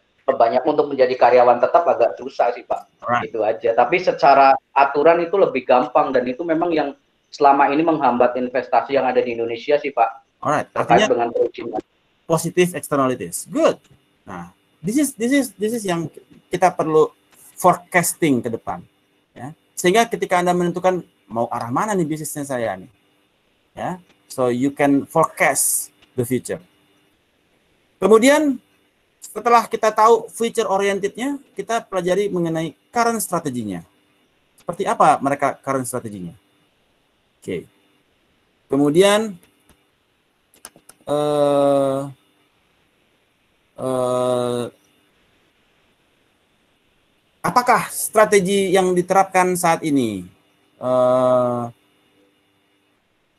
karyawan tetap agak susah sih Pak. Alright. Itu aja. Tapi secara aturan itu lebih gampang, dan itu memang yang selama ini menghambat investasi yang ada di Indonesia sih Pak. Alright. Terkait Artinya dengan perizinan. positive externalities. Good. Nah, this is yang kita perlu forecasting ke depan, ya. Sehingga ketika Anda menentukan mau arah mana nih bisnisnya saya nih, ya. So you can forecast the future. Kemudian setelah kita tahu future orientednya, kita pelajari mengenai current strateginya. Seperti apa mereka current strateginya? Oke. Kemudian apakah strategi yang diterapkan saat ini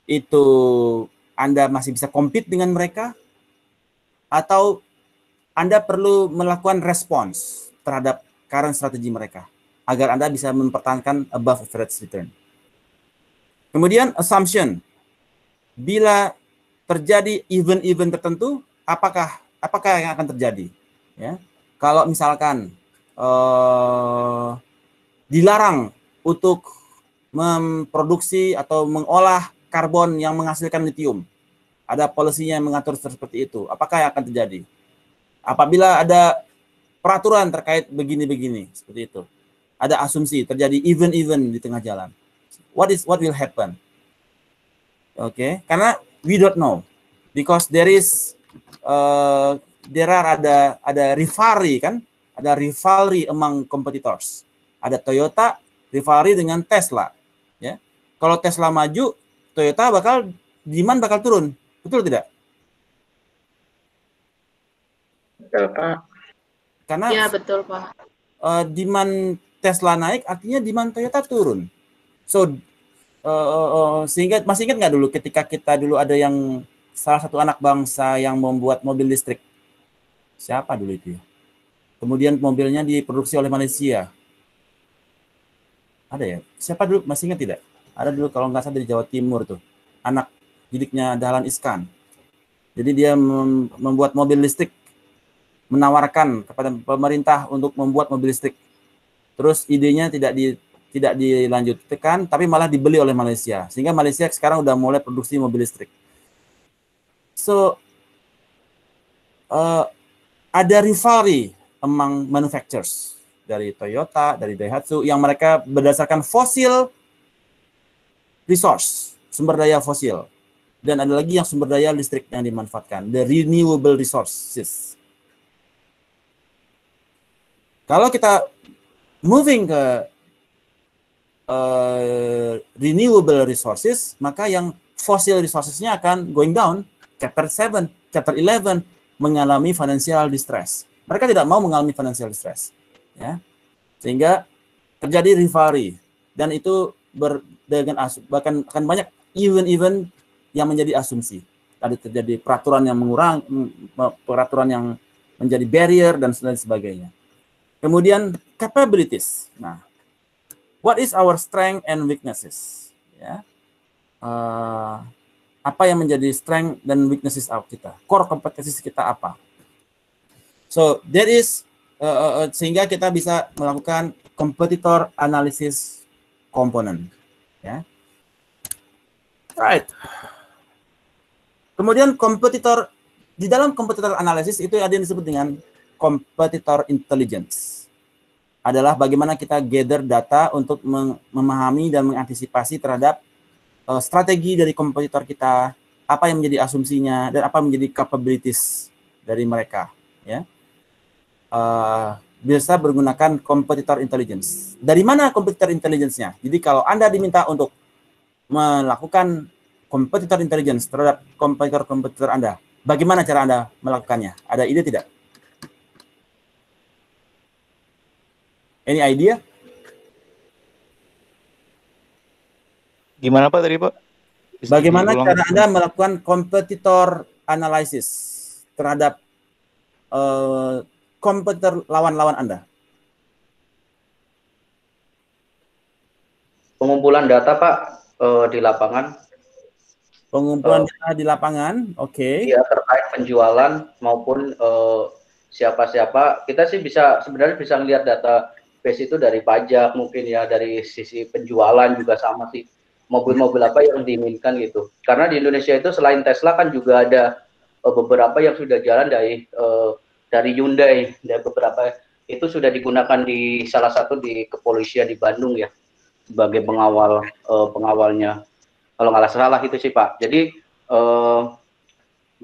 itu Anda masih bisa compete dengan mereka, atau Anda perlu melakukan respons terhadap current strategi mereka agar Anda bisa mempertahankan above average return? Kemudian assumption, bila terjadi event-event tertentu, apakah yang akan terjadi? Ya, kalau misalkan dilarang untuk memproduksi atau mengolah karbon yang menghasilkan lithium, ada polisinya yang mengatur seperti itu, apakah yang akan terjadi? Apabila ada peraturan terkait begini-begini, seperti itu, ada asumsi terjadi event-event di tengah jalan, what will happen? Oke, karena we don't know, because there ada rivalry kan, ada rivalry among competitors. Ada Toyota rivalry dengan Tesla, ya. Kalau Tesla maju, Toyota demand bakal turun, betul tidak? Betul Pak. Karena Ya betul Pak. Demand Tesla naik, artinya demand Toyota turun. So sehingga masih ingat nggak dulu ketika kita dulu ada yang salah satu anak bangsa yang membuat mobil listrik, siapa dulu itu ya? Kemudian mobilnya diproduksi oleh Malaysia. Ada ya? Siapa dulu? Masih ingat tidak? Ada dulu kalau nggak salah dari Jawa Timur tuh, anak didiknya Dahlan Iskan. Jadi dia membuat mobil listrik, menawarkan kepada pemerintah untuk membuat mobil listrik. Terus idenya tidak dilanjutkan, tapi malah dibeli oleh Malaysia. Sehingga Malaysia sekarang udah mulai produksi mobil listrik. So ada rivalry among manufacturers dari Toyota, dari Daihatsu, yang mereka berdasarkan fosil resource, sumber daya fosil, dan ada lagi yang sumber daya listrik yang dimanfaatkan, the renewable resources. Kalau kita moving ke renewable resources, maka yang fossil resourcesnya akan going down. Chapter 7, Chapter 11 mengalami financial distress. Mereka tidak mau mengalami financial distress, ya, sehingga terjadi rivalry, dan itu bahkan akan banyak event-event yang menjadi asumsi. Tadi terjadi peraturan yang peraturan yang menjadi barrier dan sebagainya. Kemudian capabilities. Nah, what is our strength and weaknesses? Ya, apa yang menjadi strength dan weaknesses kita? Core kompetensi kita apa? So that is sehingga kita bisa melakukan competitor analysis component, ya. Right. Kemudian competitor di dalam competitor analysis itu ada yang disebut dengan competitor intelligence. Adalah bagaimana kita gather data untuk memahami dan mengantisipasi terhadap strategi dari kompetitor kita, apa yang menjadi asumsinya dan apa menjadi capabilities dari mereka, ya. Bisa menggunakan competitor intelligence. Dari mana competitor intelligence-nya? Jadi kalau Anda diminta untuk melakukan competitor intelligence terhadap kompetitor Anda, bagaimana cara Anda melakukannya? Ada ide tidak? Any idea? Gimana Pak tadi Pak? Bisa Bagaimana diulang? cara Anda melakukan competitor analysis terhadap kompetitor lawan-lawan Anda? Pengumpulan data Pak di lapangan. Pengumpulan data di lapangan, oke. Ya, terkait penjualan maupun siapa-siapa. Kita sih sebenarnya bisa ngelihat data base itu dari pajak mungkin ya, dari sisi penjualan juga sama sih. Mobil-mobil apa yang diinginkan gitu. Karena di Indonesia itu selain Tesla kan juga ada beberapa yang sudah jalan dari Hyundai, dan beberapa itu sudah digunakan di salah satu di kepolisian di Bandung ya, sebagai pengawalnya. Kalau nggak salah itu sih Pak. Jadi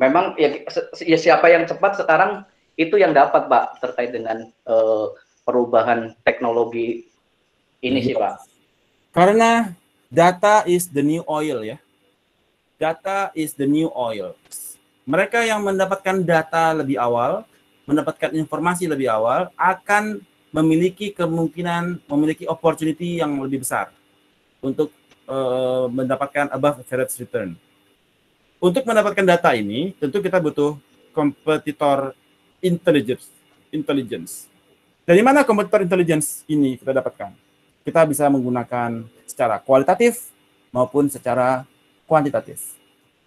memang ya siapa yang cepat sekarang itu yang dapat Pak, terkait dengan perubahan teknologi ini sih Pak. Karena data is the new oil ya. Data is the new oil. Mereka yang mendapatkan data lebih awal, mendapatkan informasi lebih awal, akan memiliki kemungkinan, memiliki opportunity yang lebih besar untuk mendapatkan above average return. Untuk mendapatkan data ini, tentu kita butuh competitor intelligence. Dari mana competitor intelligence ini kita dapatkan? Kita bisa menggunakan secara kualitatif maupun secara kuantitatif.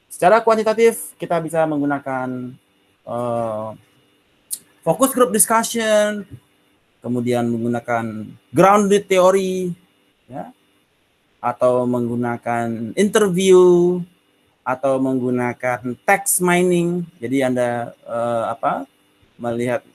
Secara kuantitatif, kita bisa menggunakan focus group discussion, kemudian menggunakan grounded theory, ya, atau menggunakan interview, atau menggunakan text mining. Jadi Anda melihat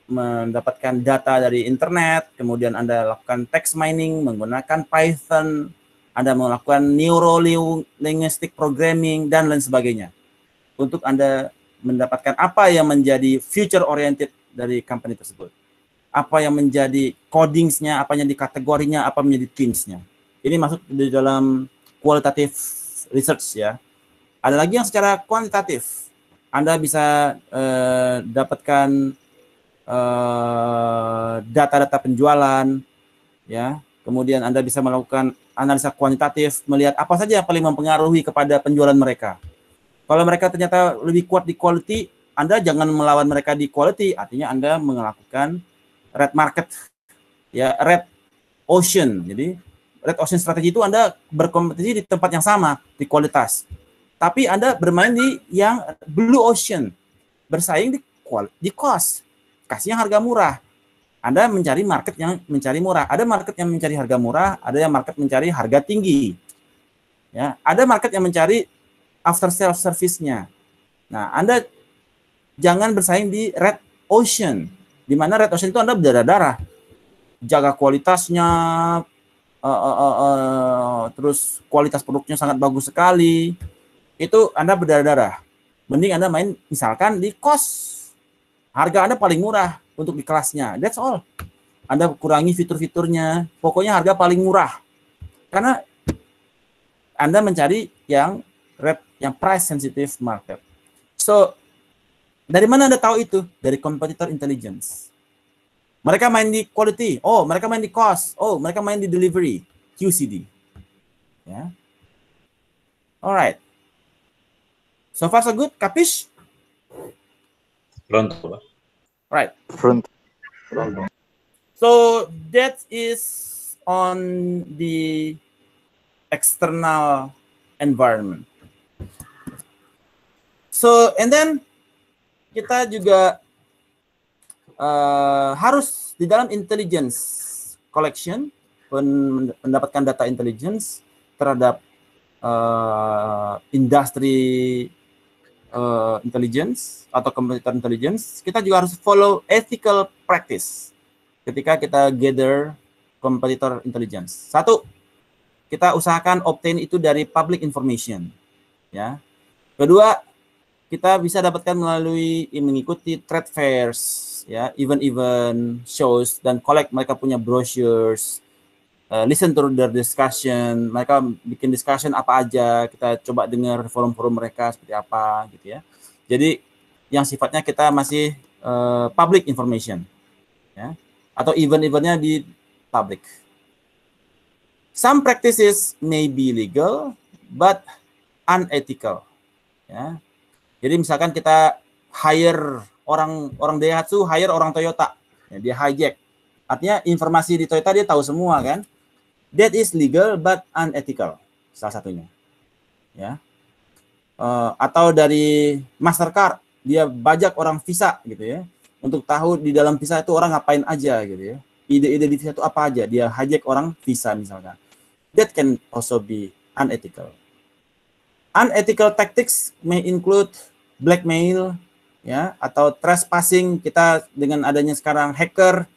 mendapatkan data dari internet, kemudian Anda lakukan text mining menggunakan Python, Anda melakukan neuro-linguistic programming dan lain sebagainya. Untuk Anda mendapatkan apa yang menjadi future oriented dari company tersebut. Apa yang menjadi codings-nya, apa yang menjadi kategorinya, apa menjadi teams-nya. Ini masuk di dalam qualitative research ya. Ada lagi yang secara kuantitatif. Anda bisa dapatkan data-data penjualan, ya. Kemudian Anda bisa melakukan analisa kuantitatif, melihat apa saja yang paling mempengaruhi kepada penjualan mereka. Kalau mereka ternyata lebih kuat di quality, Anda jangan melawan mereka di quality, artinya Anda melakukan red market, ya, red ocean. Jadi red ocean strategi itu Anda berkompetisi di tempat yang sama di kualitas, tapi Anda bermain di yang blue ocean, bersaing di cost, kasihnya harga murah. Anda mencari market yang mencari murah. Ada market yang mencari harga murah, ada yang market mencari harga tinggi. Ya, ada market yang mencari after sales service-nya. Nah, Anda jangan bersaing di red ocean. Di mana red ocean itu Anda berdarah-darah. Jaga kualitasnya, terus kualitas produknya sangat bagus sekali. Itu Anda berdarah-darah. Mending Anda main misalkan di cost. Harga Anda paling murah untuk di kelasnya. That's all. Anda kurangi fitur-fiturnya. Pokoknya harga paling murah. Karena Anda mencari yang price sensitive market. So, dari mana Anda tahu itu? Dari competitor intelligence. Mereka main di quality. Oh, mereka main di cost. Oh, mereka main di delivery. QCD. Ya. Alright. So far so good. Kapish? Pronto. Right. Front. So that is on the external environment. So and then kita juga harus di dalam intelligence collection mendapatkan data intelligence terhadap industri intelligence atau competitor intelligence, kita juga harus follow ethical practice ketika kita gather competitor intelligence. Satu, kita usahakan obtain itu dari public information, ya. Kedua, kita bisa dapatkan melalui mengikuti trade fairs, ya, event-event, shows, dan collect mereka punya brochures, listen to their discussion, mereka bikin discussion apa aja, kita coba dengar forum-forum mereka seperti apa, gitu ya. Jadi yang sifatnya kita masih public information, ya, atau event-eventnya di public. Some practices may be legal, but unethical. Ya. Jadi misalkan kita hire orang Daihatsu, hire orang Toyota, ya, dia hijack. Artinya informasi di Toyota dia tahu semua kan? That is legal but unethical, salah satunya. Ya. Atau dari Mastercard, dia bajak orang Visa gitu ya, untuk tahu di dalam Visa itu orang ngapain aja gitu ya. Ide-ide di Visa itu apa aja, dia hijack orang Visa misalkan. That can also be unethical. Unethical tactics may include blackmail, ya, atau trespassing. Kita dengan adanya sekarang hacker,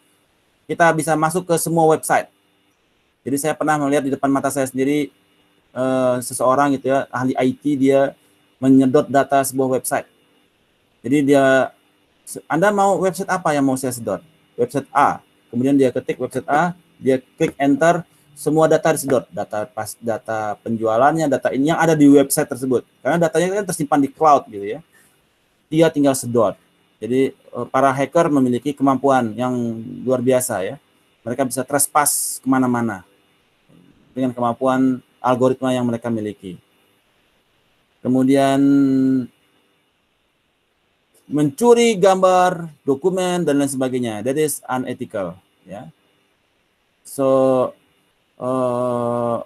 kita bisa masuk ke semua website. Jadi saya pernah melihat di depan mata saya sendiri seseorang gitu ya, ahli IT, dia menyedot data sebuah website. Jadi Anda mau website apa yang mau saya sedot? Website A. Kemudian dia ketik website A, dia klik enter, semua data disedot, data penjualannya, data ini yang ada di website tersebut. Karena datanya kan tersimpan di cloud gitu ya. Dia tinggal sedot. Jadi para hacker memiliki kemampuan yang luar biasa ya. Mereka bisa trespass kemana-mana dengan kemampuan algoritma yang mereka miliki. Kemudian mencuri gambar, dokumen, dan lain sebagainya. That is unethical. Ya. So, a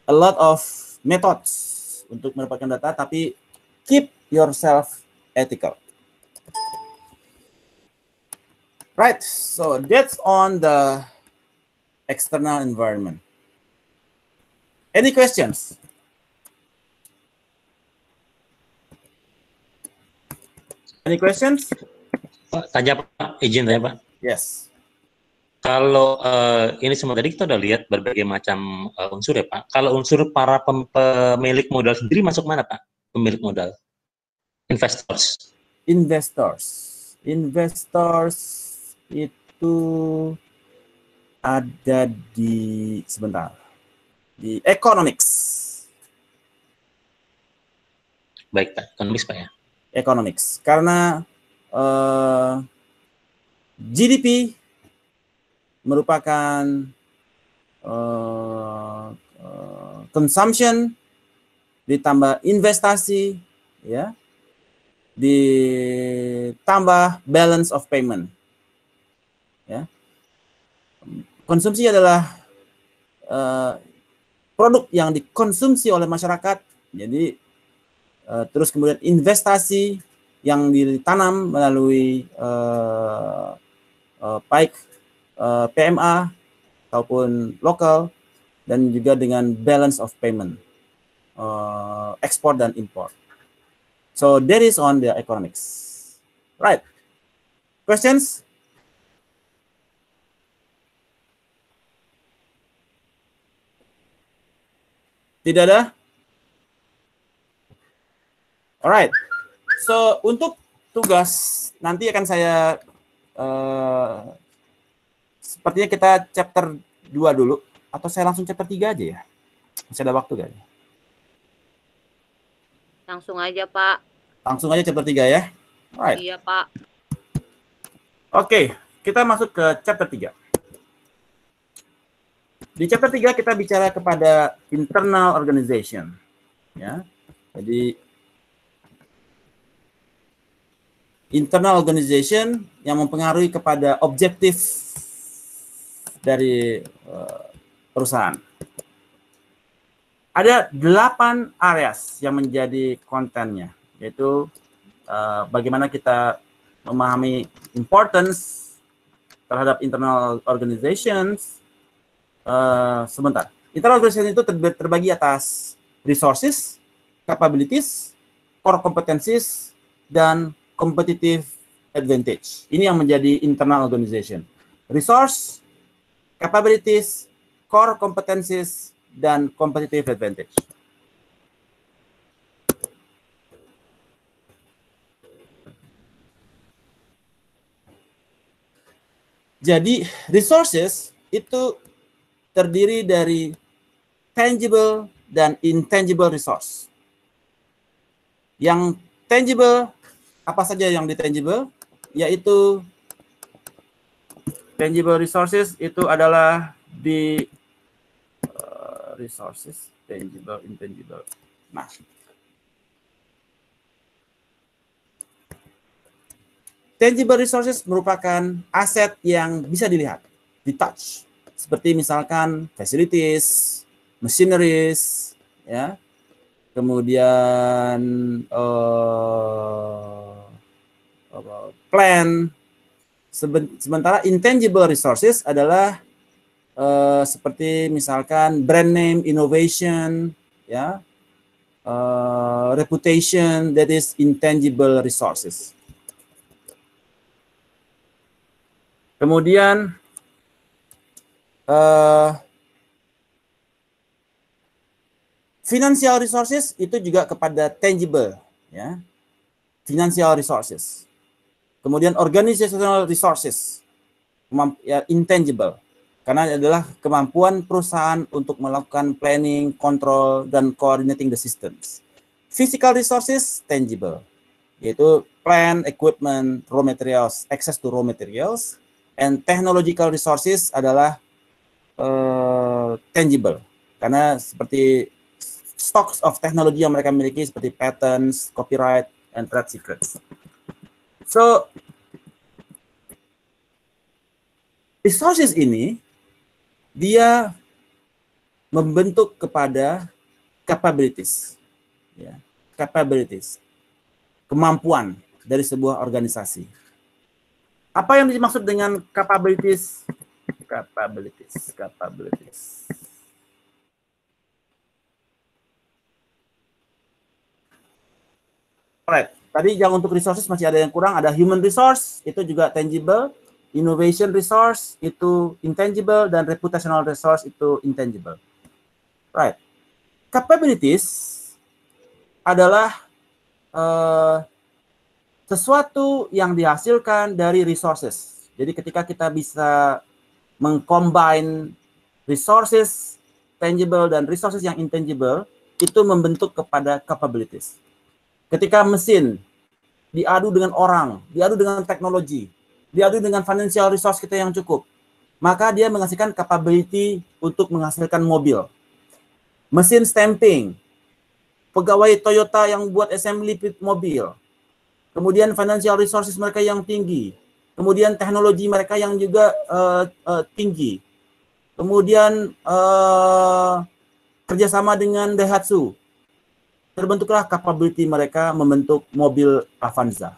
lot of methods untuk mendapatkan data, tapi keep yourself ethical. Right, so that's on the external environment. Any questions? Any questions? Pak, tanya Pak, izin saya Pak. Yes. Kalau ini semua tadi kita udah lihat berbagai macam unsur ya Pak. Kalau unsur para pemilik modal sendiri masuk mana Pak? Pemilik modal, investors. Investors itu ada di di economics. Baik Pak, economics Pak ya. Economics, karena GDP merupakan consumption ditambah investasi, ya, ditambah balance of payment, ya. Konsumsi adalah produk yang dikonsumsi oleh masyarakat, jadi terus kemudian investasi yang ditanam melalui baik PMA ataupun lokal, dan juga dengan balance of payment, ekspor dan import. So that is on the economics. Right. Questions? Tidak ada? Alright. So untuk tugas nanti akan saya sepertinya kita chapter 2 dulu, atau saya langsung chapter 3 aja ya? Masih ada waktu kan? Langsung aja, Pak. Langsung aja chapter 3 ya? Alright. Iya, Pak. Oke, kita masuk ke chapter 3. Di chapter 3 kita bicara kepada internal organization. Ya. Jadi internal organization yang mempengaruhi kepada objektif dari perusahaan. Ada 8 areas yang menjadi kontennya, yaitu bagaimana kita memahami importance terhadap internal organizations. Sebentar. Internal organization itu terbagi atas resources, capabilities, core competencies, dan competitive advantage. Ini yang menjadi internal organization. Resource, capabilities, core competencies, dan competitive advantage. Jadi resources itu terdiri dari tangible dan intangible resource. Yang tangible, apa saja yang ditangible? Yaitu tangible resources itu adalah di resources, tangible, intangible. Nah, tangible resources merupakan aset yang bisa dilihat, di-touch. Seperti misalkan facilities, machineries, ya, kemudian plan. Sementara intangible resources adalah seperti misalkan brand name, innovation, ya, reputation, that is intangible resources. Kemudian financial resources itu juga kepada tangible, ya, financial resources. Kemudian organizational resources, ya, intangible, karena adalah kemampuan perusahaan untuk melakukan planning, control, dan coordinating the systems. Physical resources, tangible, yaitu plan, equipment, raw materials, access to raw materials, and technological resources adalah tangible, karena seperti stocks of teknologi yang mereka miliki seperti patents, copyright, and trade secrets. So, resources ini dia membentuk kepada capabilities, ya, capabilities, kemampuan dari sebuah organisasi. Apa yang dimaksud dengan capabilities? Capabilities. Alright, tadi yang untuk resources masih ada yang kurang, ada human resource, itu juga tangible, innovation resource, itu intangible, dan reputational resource, itu intangible. Right. Capabilities adalah sesuatu yang dihasilkan dari resources. Jadi ketika kita bisa mengcombine resources tangible dan resources yang intangible, itu membentuk kepada capabilities. Ketika mesin diadu dengan orang, diadu dengan teknologi, diadu dengan financial resource kita yang cukup, maka dia menghasilkan capability untuk menghasilkan mobil. Mesin stamping, pegawai Toyota yang buat assembly mobil, kemudian financial resources mereka yang tinggi, kemudian teknologi mereka yang juga tinggi, kemudian kerjasama dengan Daihatsu, terbentuklah capability mereka membentuk mobil Avanza,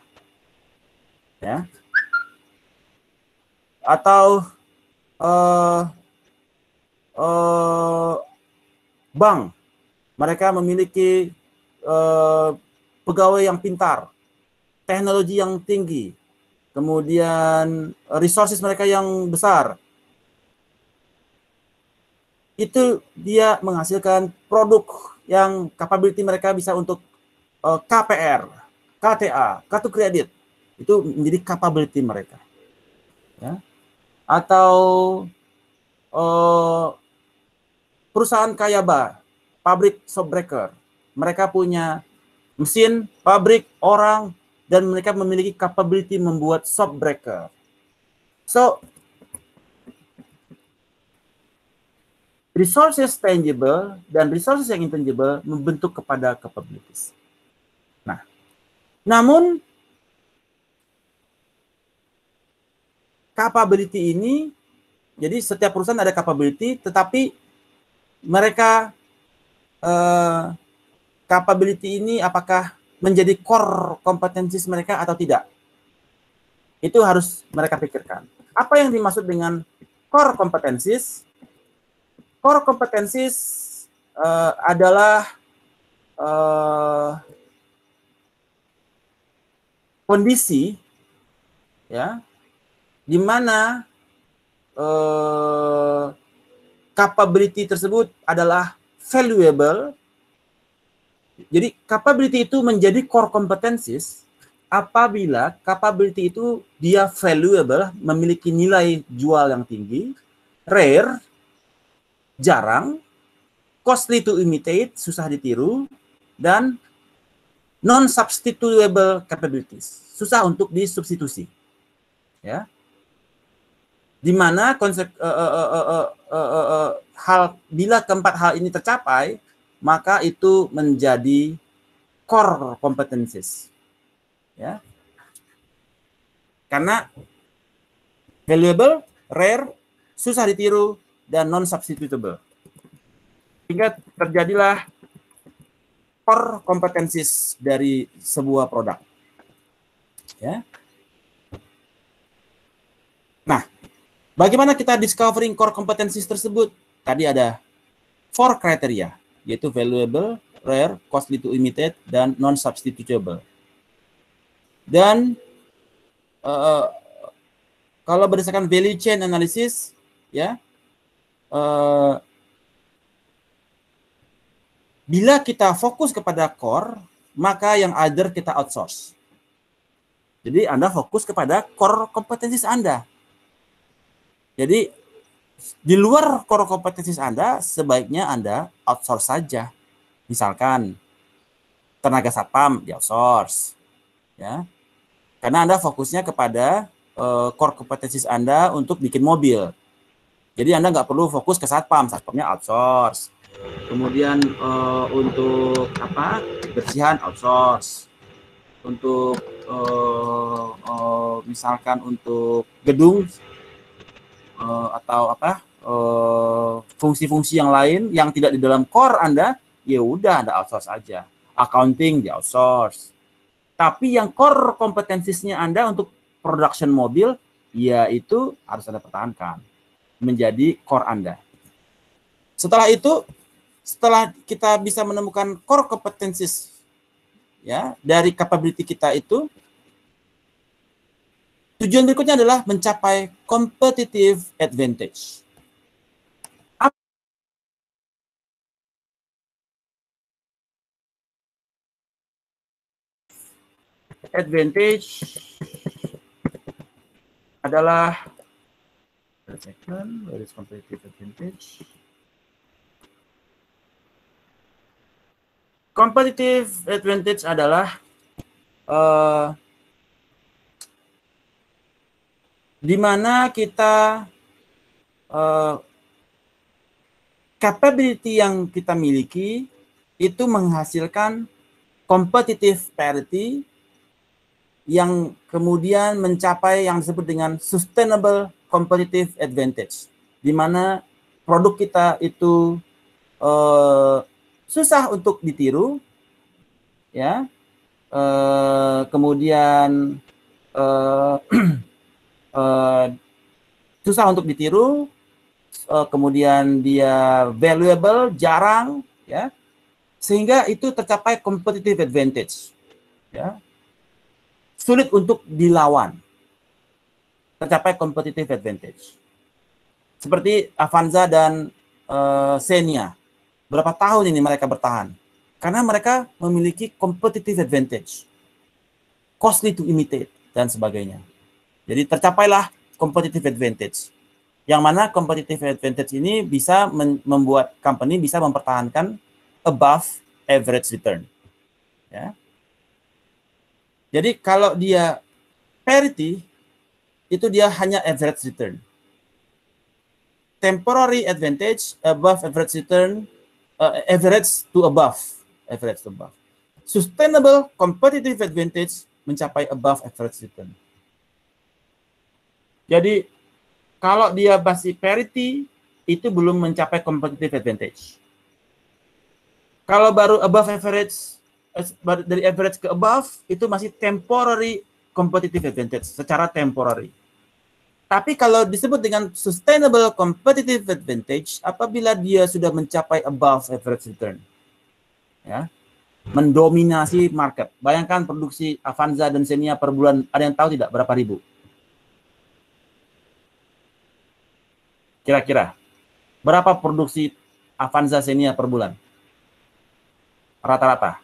ya. Atau bank, mereka memiliki pegawai yang pintar, teknologi yang tinggi, kemudian resources mereka yang besar. Itu dia menghasilkan produk yang capability mereka bisa untuk KPR, KTA, kartu kredit. Itu menjadi capability mereka. Ya. Atau perusahaan Kayaba, pabrik shopbreaker. Mereka punya mesin, pabrik, orang, dan mereka memiliki capability membuat shopbreaker. So, resources tangible dan resources yang intangible membentuk kepada capabilities. Nah, namun capability ini, jadi setiap perusahaan ada capability, tetapi mereka capability ini apakah menjadi core kompetensi mereka atau tidak? Itu harus mereka pikirkan. Apa yang dimaksud dengan core competencies? Core competencies adalah kondisi ya di mana capability tersebut adalah valuable. Jadi capability itu menjadi core competencies apabila capability itu dia valuable, memiliki nilai jual yang tinggi, rare, jarang, costly to imitate, susah ditiru, dan non-substitutable capabilities, susah untuk disubstitusi. Ya. Di mana konsep bila keempat hal ini tercapai, maka itu menjadi core competencies. Ya. Karena valuable, rare, susah ditiru, dan non-substitutable. Sehingga terjadilah core competencies dari sebuah produk. Ya. Nah, bagaimana kita discovering core competencies tersebut? Tadi ada 4 kriteria, yaitu valuable, rare, costly to imitate, dan non-substitutable. Dan kalau berdasarkan value chain analysis, ya, bila kita fokus kepada core, maka yang other kita outsource. Jadi Anda fokus kepada core kompetensi Anda. Jadi di luar core kompetensi Anda, sebaiknya Anda outsource saja. Misalkan tenaga satpam di outsource, ya, karena Anda fokusnya kepada core kompetensi Anda untuk bikin mobil. Jadi Anda nggak perlu fokus ke satpam, satpamnya outsource. Kemudian untuk apa? Bersihan outsource. Untuk misalkan untuk gedung atau apa? Fungsi-fungsi yang lain yang tidak di dalam core Anda, ya udah Anda outsource aja. Accounting di outsource. Tapi yang core kompetensinya Anda untuk production mobil, ya itu harus Anda pertahankan menjadi core Anda. Setelah itu, setelah kita bisa menemukan core competencies ya dari capability kita itu, tujuan berikutnya adalah mencapai competitive advantage. Advantage adalah where is competitive advantage? Competitive advantage adalah di mana kita capability yang kita miliki itu menghasilkan competitive parity yang kemudian mencapai yang disebut dengan sustainable competitive advantage, di mana produk kita itu susah untuk ditiru, ya, kemudian susah untuk ditiru, kemudian dia valuable, jarang, ya, sehingga itu tercapai competitive advantage, ya, sulit untuk dilawan, tercapai competitive advantage. Seperti Avanza dan Xenia, berapa tahun ini mereka bertahan? Karena mereka memiliki competitive advantage, costly to imitate, dan sebagainya. Jadi tercapailah competitive advantage. Yang mana competitive advantage ini bisa membuat company bisa mempertahankan above average return. Ya. Jadi kalau dia parity, itu dia hanya average return. Temporary advantage, above average return, average to above. Sustainable competitive advantage mencapai above average return. Jadi kalau dia masih parity, itu belum mencapai competitive advantage. Kalau baru above average, dari average ke above, itu masih temporary competitive advantage, secara temporary. Tapi kalau disebut dengan sustainable competitive advantage, apabila dia sudah mencapai above average return. Ya. mendominasi market. Bayangkan produksi Avanza dan Xenia per bulan, ada yang tahu tidak berapa ribu? Kira-kira berapa produksi Avanza Xenia per bulan? Rata-rata.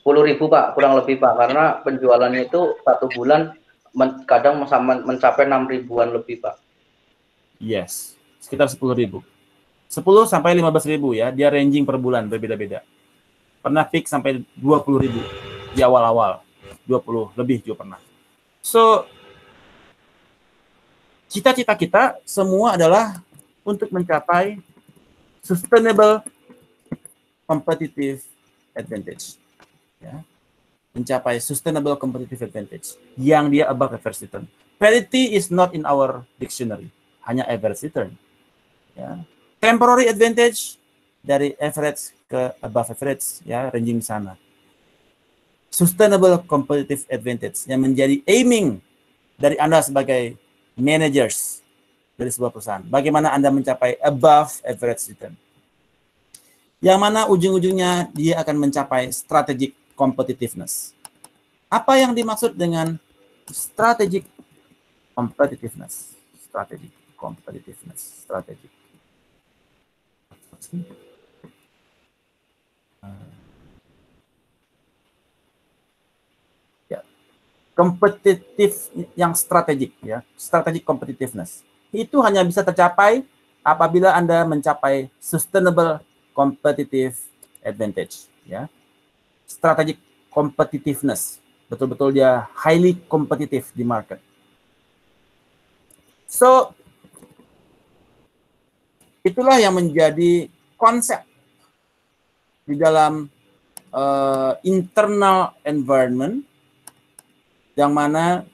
10.000 Pak, kurang lebih Pak, karena penjualannya itu satu bulan kadang mencapai 6 ribuan lebih Pak. Yes, sekitar 10.000. 10 sampai 15.000 ya, dia ranging per bulan berbeda-beda. Pernah fix sampai 20.000 di awal-awal, 20 lebih juga pernah. So, cita-cita kita semua adalah untuk mencapai sustainable competitive advantage. Ya. Mencapai sustainable competitive advantage yang dia above average return. Parity is not in our dictionary, hanya average return. Ya. Temporary advantage dari average ke above average, ya, ranging sana. Sustainable competitive advantage yang menjadi aiming dari Anda sebagai managers dari sebuah perusahaan. Bagaimana Anda mencapai above average return. Yang mana ujung-ujungnya dia akan mencapai strategic competitiveness. Apa yang dimaksud dengan strategic competitiveness? Strategic competitiveness. Strategic. Ya. Kompetitif yang strategik, ya, strategic competitiveness. Itu hanya bisa tercapai apabila Anda mencapai sustainable competitive advantage, ya. Strategic competitiveness, betul-betul dia highly competitive di market. So, itulah yang menjadi konsep di dalam internal environment yang mana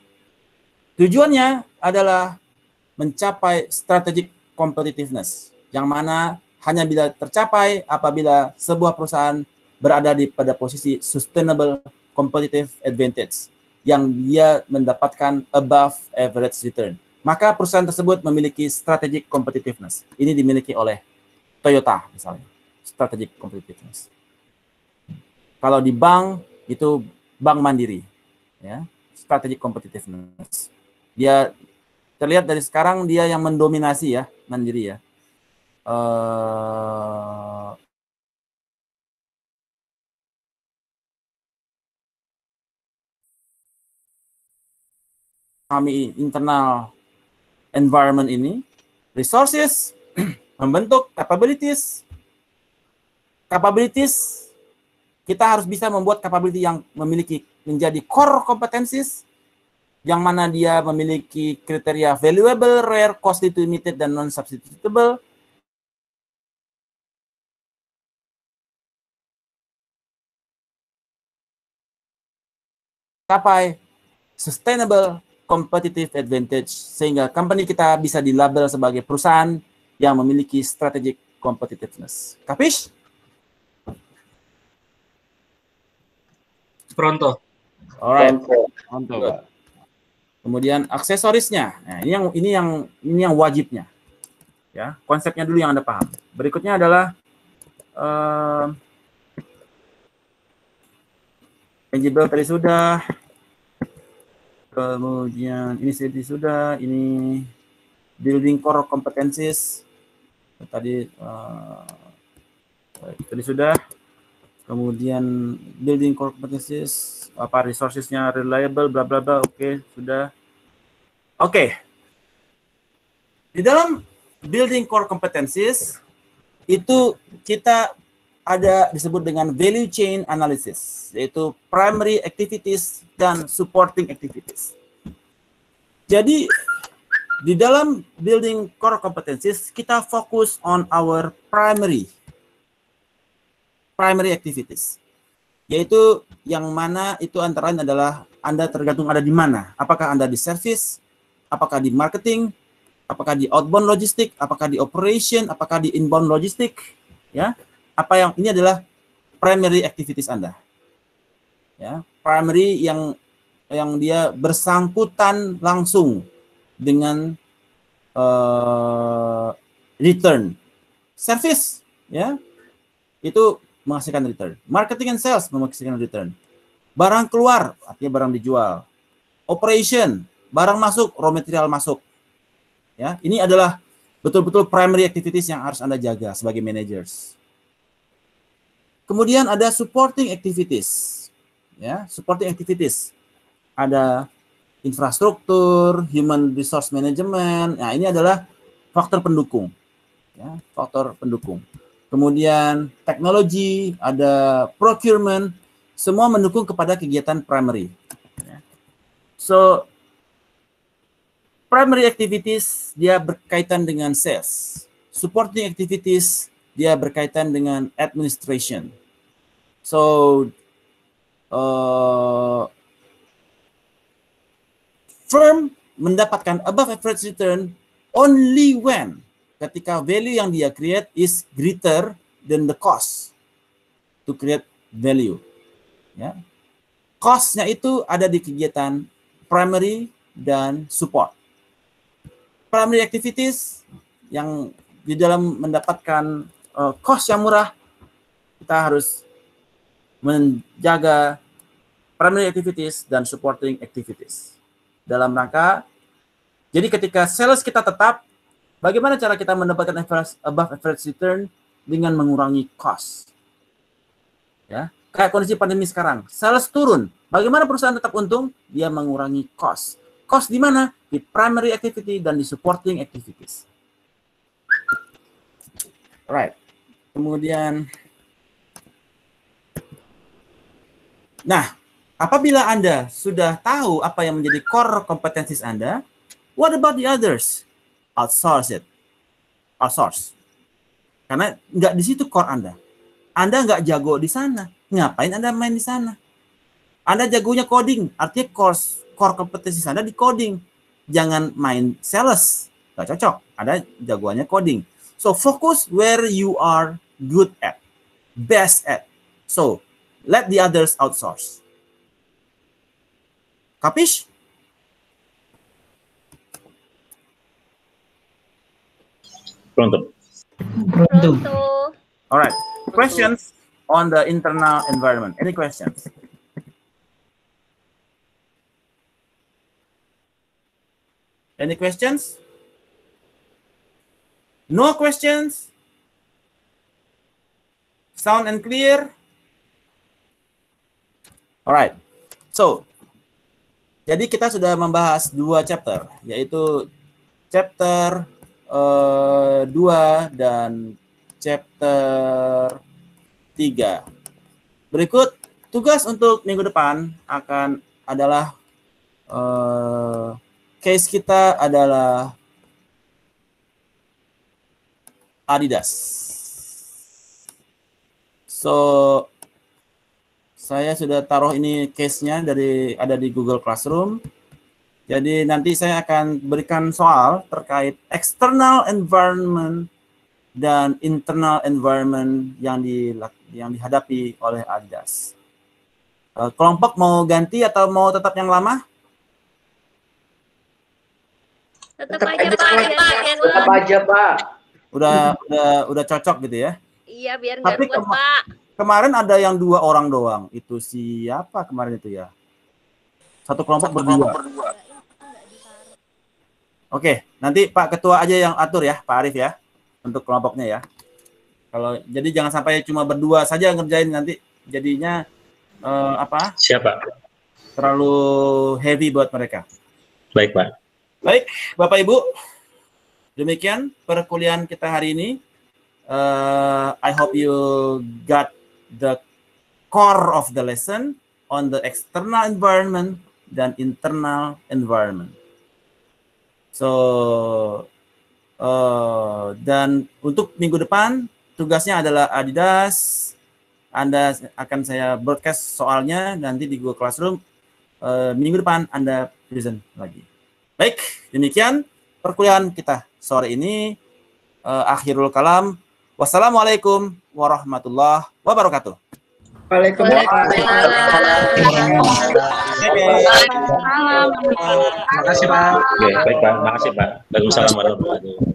tujuannya adalah mencapai strategic competitiveness, yang mana hanya bisa tercapai apabila sebuah perusahaan berada pada posisi sustainable competitive advantage, yang dia mendapatkan above average return. Maka perusahaan tersebut memiliki strategic competitiveness. Ini dimiliki oleh Toyota misalnya, strategic competitiveness. Kalau di bank, itu Bank Mandiri, ya, strategic competitiveness. Dia terlihat dari sekarang dia yang mendominasi, ya, Mandiri, ya. Kami internal environment ini, resources, membentuk capabilities, kita harus bisa membuat capability yang memiliki menjadi core competencies, yang mana dia memiliki kriteria valuable, rare, costly to imitate, dan non-substitutable. Capai sustainable competitive advantage, sehingga company kita bisa dilabel sebagai perusahaan yang memiliki strategic competitiveness. Kapish? Pronto. Alright. Pronto. Kemudian aksesorisnya. Nah, ini yang wajibnya. Ya, konsepnya dulu yang Anda paham. Berikutnya adalah tangible tadi sudah. Kemudian ini sudah, ini building core competencies tadi sudah. Kemudian building core competencies, apa resourcesnya reliable, bla bla bla, oke, sudah. Oke. Di dalam building core competencies itu kita ada disebut dengan value chain analysis, yaitu primary activities dan supporting activities. Jadi di dalam building core competencies kita fokus on our primary activities, yaitu yang mana itu antara lain adalah Anda tergantung ada di mana. Apakah Anda di service, apakah di marketing, apakah di outbound logistik, apakah di operation, apakah di inbound logistik, ya. Apa yang ini adalah primary activities Anda. Ya, primary yang dia bersangkutan langsung dengan return. Service, ya. itu menghasilkan return. Marketing and sales menghasilkan return. Barang keluar, artinya barang dijual. Operation, barang masuk, raw material masuk. Ya, ini adalah betul-betul primary activities yang harus Anda jaga sebagai managers. Kemudian ada supporting activities. Ya, supporting activities. Ada infrastruktur, human resource management. Nah, ini adalah faktor pendukung. Ya, faktor pendukung. Kemudian teknologi, ada procurement, semua mendukung kepada kegiatan primary. Ya. So, primary activities dia berkaitan dengan sales. Supporting activities dia berkaitan dengan administration. So, firm mendapatkan above average return only when ketika value yang dia create is greater than the cost to create value. Ya. Cost-nya itu ada di kegiatan primary dan support. Primary activities yang di dalam mendapatkan cost yang murah, kita harus menjaga primary activities dan supporting activities. Dalam rangka, jadi ketika sales kita tetap, bagaimana cara kita mendapatkan above average return dengan mengurangi cost? Ya, kayak kondisi pandemi sekarang, sales turun. Bagaimana perusahaan tetap untung? Dia mengurangi cost. Cost di mana? Di primary activity dan di supporting activities. Right. Kemudian, nah, apabila Anda sudah tahu apa yang menjadi core kompetensi Anda, what about the others? Outsource it. Outsource. Karena nggak di situ core Anda. Anda nggak jago di sana. Ngapain Anda main di sana? Anda jagonya coding. Artinya core kompetensi Anda di coding. Jangan main sales. Nggak cocok. Anda jagoannya coding. So, focus where you are good at. Best at. So, let the others outsource. Kapish? Pronto. All right. Questions on the internal environment. Any questions? Any questions? No questions? Sound and clear? All right. So, jadi kita sudah membahas 2 chapter, yaitu chapter 2 dan chapter 3. Berikut tugas untuk minggu depan akan adalah case kita adalah Adidas. So, saya sudah taruh ini case-nya ada di Google Classroom. Jadi nanti saya akan berikan soal terkait external environment dan internal environment yang dihadapi oleh Adidas. Kelompok mau ganti atau mau tetap yang lama? Tetap aja Pak. Tetap aja Pak. Udah cocok gitu ya? Iya, biar nggak ruwet Pak. Kemarin ada yang 2 orang doang. Itu siapa kemarin itu ya? Satu kelompok berdua. Oke, nanti Pak Ketua aja yang atur ya, Pak Arif ya, untuk kelompoknya ya. Jadi jangan sampai cuma berdua saja ngerjain, nanti jadinya Siapa? Terlalu heavy buat mereka. Baik, Pak. Baik, Bapak Ibu. Demikian perkuliahan kita hari ini. I hope you got the core of the lesson on the external environment dan internal environment. So, dan untuk minggu depan tugasnya adalah Adidas. Anda akan saya broadcast soalnya nanti di Google Classroom. Minggu depan Anda present lagi. Baik, demikian perkuliahan kita sore ini. Akhirul kalam. Wassalamualaikum warahmatullahi wabarakatuh. Waalaikumsalam. Terima kasih, Pak. Oke, baik, Pak. Terima kasih, Pak. Waalaikumsalam warahmatullahi wabarakatuh.